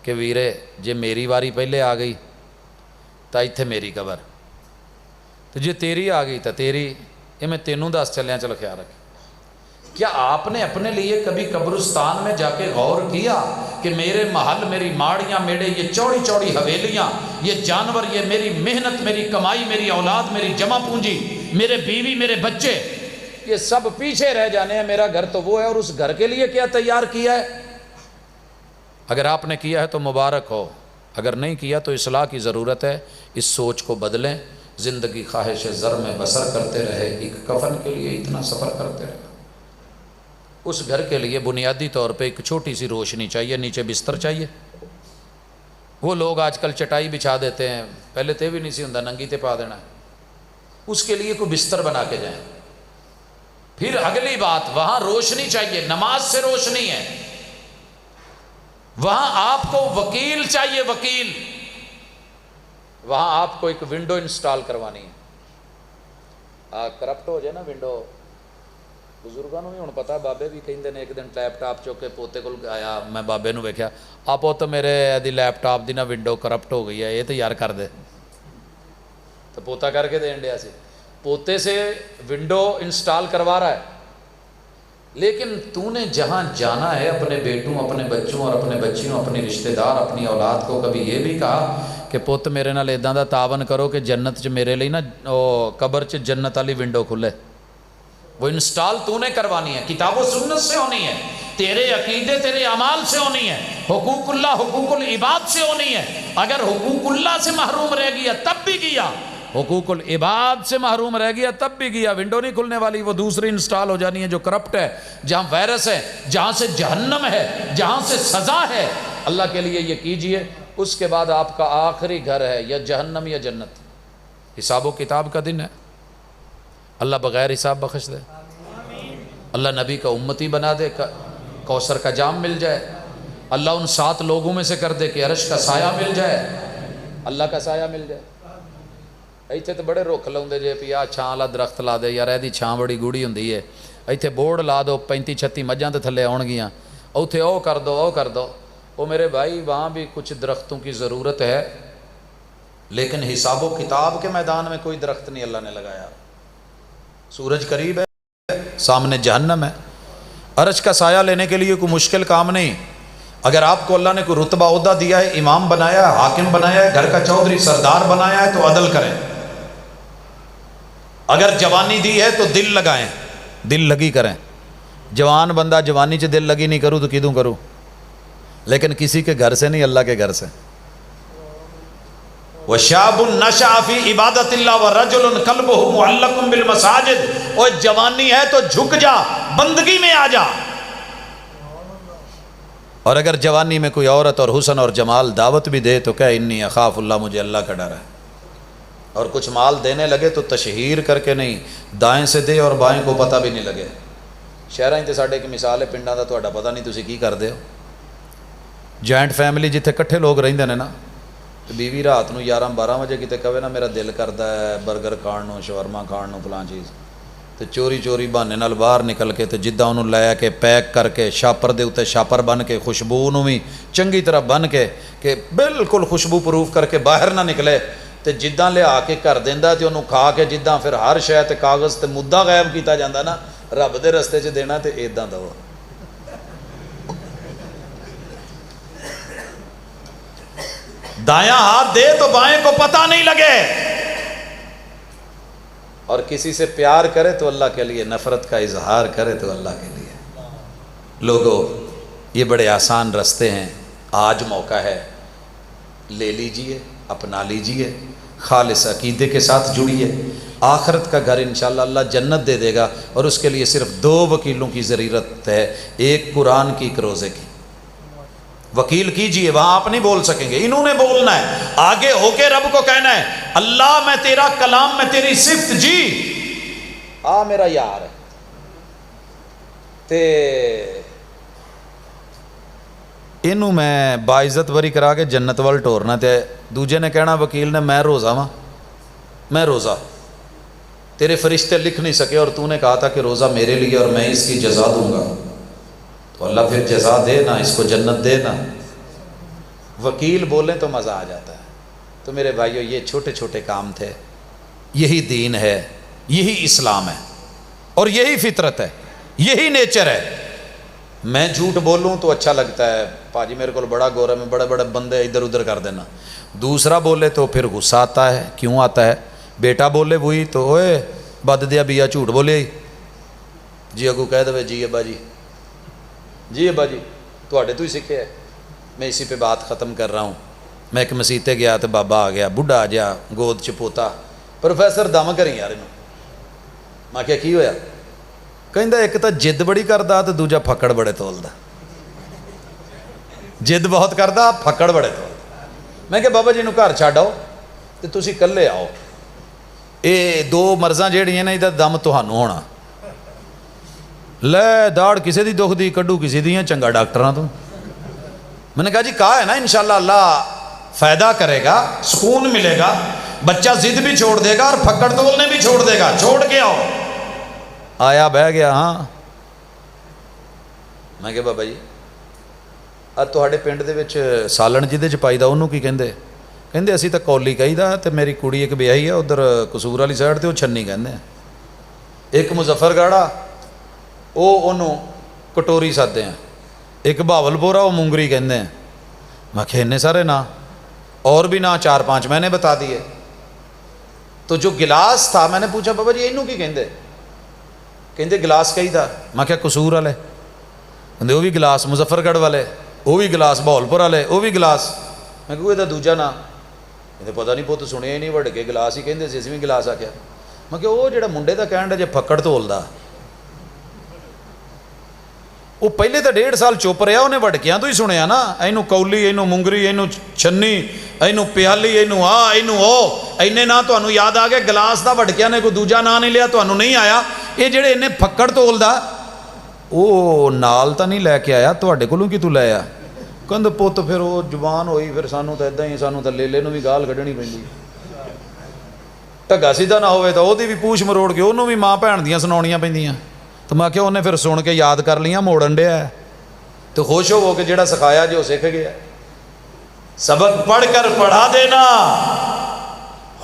کہ ویرے جے میری واری پہلے آ گئی تو ایتھے میری قبر، تو جے تیری آ گئی تو تیری، یہ میں تینوں دس چلیاں، چلو خیال رکھیں۔ کیا آپ نے اپنے لیے کبھی قبرستان میں جا کے غور کیا کہ میرے محل، میری ماڑیاں، میرے یہ چوڑی چوڑی حویلیاں، یہ جانور، یہ میری محنت، میری کمائی، میری اولاد، میری جمع پونجی، میرے بیوی، میرے بچے، یہ سب پیچھے رہ جانے ہیں، میرا گھر تو وہ ہے، اور اس گھر کے لیے کیا تیار کیا ہے؟ اگر آپ نے کیا ہے تو مبارک ہو، اگر نہیں کیا تو اصلاح کی ضرورت ہے۔ اس سوچ کو بدلیں، زندگی خواہش زر میں بسر کرتے رہے، ایک کفن کے لیے اتنا سفر کرتے رہے۔ اس گھر کے لیے بنیادی طور پہ ایک چھوٹی سی روشنی چاہیے، نیچے بستر چاہیے۔ وہ لوگ آج کل چٹائی بچھا دیتے ہیں، پہلے تے بھی نہیں سی ہوندا، ننگی تے پا دینا ہے، اس کے لیے کوئی بستر بنا کے جائیں۔ پھر اگلی بات، وہاں روشنی چاہیے، نماز سے روشنی ہے، وہاں آپ کو وکیل چاہیے، وکیل، وہاں آپ کو ایک ونڈو انسٹال کروانی ہے۔ کرپٹ ہو جائے نا ونڈو، بزرگوں بھی ہوں پتا، بابے بھی کہیں ایک دن لیپ ٹاپ چوک کے پوتے کو آیا، میں بابے نو ویکھیا، آپ تو میرے دی لیپ ٹاپ دی نا ونڈو کرپٹ ہو گئی ہے، یہ تو یار کر دے، تو پوتا کر کے دین دیا سی، پوتے سے ونڈو انسٹال کروا رہا ہے۔ لیکن تو نے جہاں جانا ہے، اپنے بیٹوں، اپنے بچوں اور اپنے بچیوں، اپنی رشتہ دار، اپنی اولاد کو کبھی یہ بھی کہا کہ پوت میرے نال ایداں دا تعاون کرو کہ جنت چ میرے لیے نا قبر چ جنت والی ونڈو کھلے، وہ انسٹال تو نے کروانی ہے، کتاب و سنت سے ہونی ہے، تیرے عقیدے، تیرے اعمال سے ہونی ہے، حقوق اللہ، حقوق العباد سے ہونی ہے۔ اگر حقوق اللہ سے محروم رہ گیا تب بھی گیا، حقوق العباد سے محروم رہ گیا تب بھی گیا، ونڈو نہیں کھلنے والی، وہ دوسری انسٹال ہو جانی ہے جو کرپٹ ہے، جہاں وائرس ہے، جہاں سے جہنم ہے، جہاں سے سزا ہے۔ اللہ کے لیے یہ کیجئے، اس کے بعد آپ کا آخری گھر ہے یا جہنم یا جنت۔ حساب و کتاب کا دن ہے، اللہ بغیر حساب بخش دے، اللہ نبی کا امتی بنا دے، کوثر کا جام مل جائے، اللہ ان 7 لوگوں میں سے کر دے کہ عرش کا سایہ مل جائے، اللہ کا سایہ مل جائے۔ ایتھے تو بڑے رکھ لاؤندے جے پی آ چھاں والا درخت لا دے، یار ایدی چھاں بڑی گوڑی ہوندی ہے، ایتھے بورڈ لا دو 35-36 مجھاں تے تھلے آن گیاں، اوتھے او کر دو، او کر دو۔ او میرے بھائی وہاں بھی کچھ درختوں کی ضرورت ہے، لیکن حساب و کتاب کے میدان میں کوئی درخت نہیں اللہ نے لگایا۔ سورج قریب ہے، سامنے جہنم ہے، عرش کا سایہ لینے کے لیے کوئی مشکل کام نہیں۔ اگر آپ کو اللہ نے کوئی رتبہ عہدہ دیا ہے، امام بنایا ہے، حاکم بنایا ہے، گھر کا چودھری سردار بنایا ہے، تو عدل کریں۔ اگر جوانی دی ہے تو دل لگائیں، دل لگی کریں۔ جوان بندہ جوانی چ دل لگی نہیں کروں تو کدوں کروں، لیکن کسی کے گھر سے نہیں، اللہ کے گھر سے۔ وشاب نشأ فی عبادت اللہ ورجل قلبہ معلق بالمساجد، اور جوانی ہے تو جھک جا، بندگی میں آ جا۔ اور اگر جوانی میں کوئی عورت اور حسن اور جمال دعوت بھی دے تو کہے انی اخاف اللہ، مجھے اللہ کا ڈر ہے۔ اور کچھ مال دینے لگے تو تشہیر کر کے نہیں، دائیں سے دے اور بائیں کو پتہ بھی نہیں لگے۔ شہراں تے ساڈے کی مثال ہے، پنڈاں دا تہاڈا پتہ نہیں تسی کی کردے ہو۔ جوائنٹ فیملی جتھے کٹھے لوگ رہندے نے نا، بیوی رات نو 11-12 بجے کتے کہے نا میرا دل کردا ہے برگر کھان نو، شاورما کھان نو، فلاں چیز، تے چوری چوری بہانے نال باہر نکل کے تے جداں انہوں لے کے پیک کر کے شاپر دے اوتے شاپر بن کے خوشبو نو بھی چنگی طرح بن کے کہ بالکل خوشبو پروف کر کے باہر نہ نکلے، تے جداں لیا کے کر دیندا تے انہوں کھا کے جداں پھر ہر شے تے کاغذ تے مدعا غائب کیتا جاندا نا، رب دے رستے 'چ دینا تے ایداں دو۔ دایاں ہاتھ دے تو بائیں کو پتہ نہیں لگے، اور کسی سے پیار کرے تو اللہ کے لیے، نفرت کا اظہار کرے تو اللہ کے لیے۔ لوگوں، یہ بڑے آسان رستے ہیں، آج موقع ہے، لے لیجئے، اپنا لیجئے، خالص عقیدے کے ساتھ جڑیے، آخرت کا گھر انشاءاللہ اللہ جنت دے دے گا، اور اس کے لیے صرف 2 وکیلوں کی ضرورت ہے، ایک قرآن کی، ایک روزے کی۔ وکیل کیجئے، وہاں آپ نہیں بول سکیں گے، انہوں نے بولنا ہے، آگے ہو کے رب کو کہنا ہے اللہ میں تیرا کلام میں تیری صفت جی، آ میرا یار ہے تے انہوں میں باعزت وری کرا کے جنت وال ٹورنا، تے دوجے نے کہنا وکیل نے میں روزہ ہاں، میں روزہ، تیرے فرشتے لکھ نہیں سکے اور تو نے کہا تھا کہ روزہ میرے لیے اور میں اس کی جزا دوں گا، تو اللہ پھر جزا دے نا، اس کو جنت دے نا۔ وکیل بولیں تو مزہ آ جاتا ہے۔ تو میرے بھائیو، یہ چھوٹے چھوٹے کام تھے، یہی دین ہے، یہی اسلام ہے، اور یہی فطرت ہے، یہی نیچر ہے۔ میں جھوٹ بولوں تو اچھا لگتا ہے، پاجی میرے کو بڑا گورا میں بڑے بڑے بندے ادھر ادھر کر دینا، دوسرا بولے تو پھر غصہ آتا ہے، کیوں آتا ہے؟ بیٹا بولے وہی تو اوئے بد دیا بیا جھوٹ بولے جی، اگو کہہ دے جی ابا جی، جی ابا جی تواڈے تو ہی سیکھے ہے۔ میں اسی پہ بات ختم کر رہا ہوں۔ میں ایک مسیتے گیا تو بابا آ گیا، بڈھا جا، گود چ پوتا، پروفیسر دم کریں یار انہوں۔ میں کہا کی ہویا؟ کہندا ایک تو جد بڑی کردا تو دوجا پھکڑ بڑے تولدا۔ جد بہت کردا، پھکڑ بڑے تولدا۔ میں کہ بابا جی نو گھر چھڈ آؤ تے تسی کلے آؤ، اے 2 مرضاں جہڑیاں نے ادھر دم تہانوں ہونا، لے داڑ کسی دی دکھ دی کڈو کسی دیاں، چنگا ڈاکٹراں تو۔ میں نے کہا جی کہا ہے نا انشاءاللہ اللہ فائدہ کرے گا، سکون ملے گا، بچہ ضد بھی چھوڑ دے گا اور پھکڑ تولنے بھی چھوڑ دے گا، چھوڑ کے آؤ۔ آیا بہ گیا، ہاں۔ میں کہ بابا جی تواڈے پنڈ دے وچ سالن جہدے چ پائی دا انہوں کی کہندے؟ کہندے اسی ਤਾਂ ਕੌਲੀ ਕਹੀਦਾ ਤੇ ਮੇਰੀ ਕੁੜੀ ਇੱਕ ਵਿਆਹੀ ਆ ਉਧਰ ਕਸੂਰ ਵਾਲੀ ਸਾਈਡ ਤੇ ਉਹ ਛੰਨੀ ਕਹਿੰਦੇ ਆ। ਇੱਕ ਮੁਜ਼ੱਫਰਗੜ੍ਹ ਆ ਉਹ ਉਹਨੂੰ ਕਟੋਰੀ ਸਾਦੇ ਆ, ਇੱਕ ਬਹਾਵਲਪੁਰ ਆ ਉਹ ਮੁੰਗਰੀ ਕਹਿੰਦੇ ਆ। ਮੈਂ ਕਿਹਾ ਇੰਨੇ ਸਾਰੇ ਨਾਂ, اور بھی نا 4-5 میں نے بتا دیے۔ تو جو گلاس تھا میں نے پوچھا بابا جی اینوں کی کہندے؟ کہندے گلاس کہی دا۔ میں کہا قصور والے؟ کہندے وہ بھی گلاس، مظفر گڑھ والے وہ بھی گلاس، بہولپور والے وہ بھی گلاس۔ میں کہا یہ دوجا نا؟ کہندے پتہ نہیں پوت سنیا ہی نہیں، وڈ کے گلاس ہی کہندے سی، اسی بھی گلاس آکھیا۔ میں کہا وہ جڑا منڈے دا کہن دا جے پھکڑ تولدا، وہ پہلے تو 1.5 سال چپ رہا، انہیں وڈکیاں تو ہی سنیا نا، اینوں کولی، اینوں منگری، اینوں چھنی، اینوں پیالی، اینوں آ، اینوں او، اینے نا تانوں یاد آ گئے، گلاس دا وڈکیاں نے کوئی دوجا نا نہیں لیا، تانوں نہیں آیا۔ یہ جڑے انہیں پھکڑ تولدا وہ نال تا نہیں لے کے آیا، تواڈے کولوں کی تو لے آیا؟ کہندے پت پھر وہ جوان ہوئی، پھر سانوں تو اداں ہی، سانوں تو لیلے نوں بھی گال کڈنی پیندی، ٹھگا سیدھا نہ ہوئے تو ਉਹਦੀ ਵੀ ਪੂਛ ਮਰੋੜ ਕੇ ਉਹਨੂੰ ਵੀ ਮਾਂ ਭੈਣ ਦੀਆਂ ਸੁਣਾਉਣੀਆਂ ਪੈਂਦੀਆਂ। تو میں کہ انہیں پھر سن کے یاد کر لیاں، موڑن ڈیا ہے تو خوش ہو کہ جڑا سکھایا جو سکھ گیا۔ سبق پڑھ کر پڑھا دینا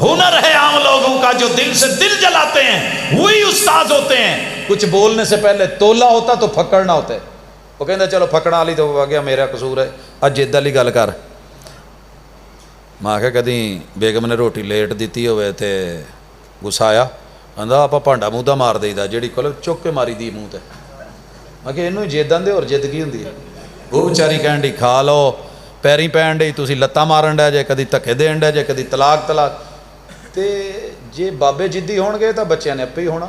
ہنر ہے عام لوگوں کا، جو دل سے دل جلاتے ہیں وہی استاد ہوتے ہیں۔ کچھ بولنے سے پہلے تولا ہوتا تو پھکڑنا ہوتا ہے۔ وہ کہندے چلو پھکڑا لی تو آ گیا، میرا قصور ہے، اج جد والی گل کر۔ میں کہ کدی بیگم نے روٹی لیٹ دیتی ہوئے تے غصہ آیا، کہندا آپ بھانڈا مودہ مار دئی دا، جیڑی کل چک کے ماری دی منہ تے۔ میں کہ اینوں جد آندے اور جد کی ہوندی ہے؟ وہ بیچاری کہن ڈی کھا لو ਪੈਰੀ ਪੈਣ ਡਈ, ਤੁਸੀਂ ਲੱਤਾਂ ਮਾਰਨ ਡਿਆ ਜੇ, ਕਦੀ ਧੱਕੇ ਦੇਣ ਡਿਆ ਜੇ, ਕਦੀ ਤਲਾਕ ਤਲਾਕ। ਤੇ ਜੇ ਬਾਬੇ ਜਿੱਦੀ ਹੋਣਗੇ ਤਾਂ ਬੱਚਿਆਂ ਨੇ ਆਪੇ ਹੀ ਹੋਣਾ।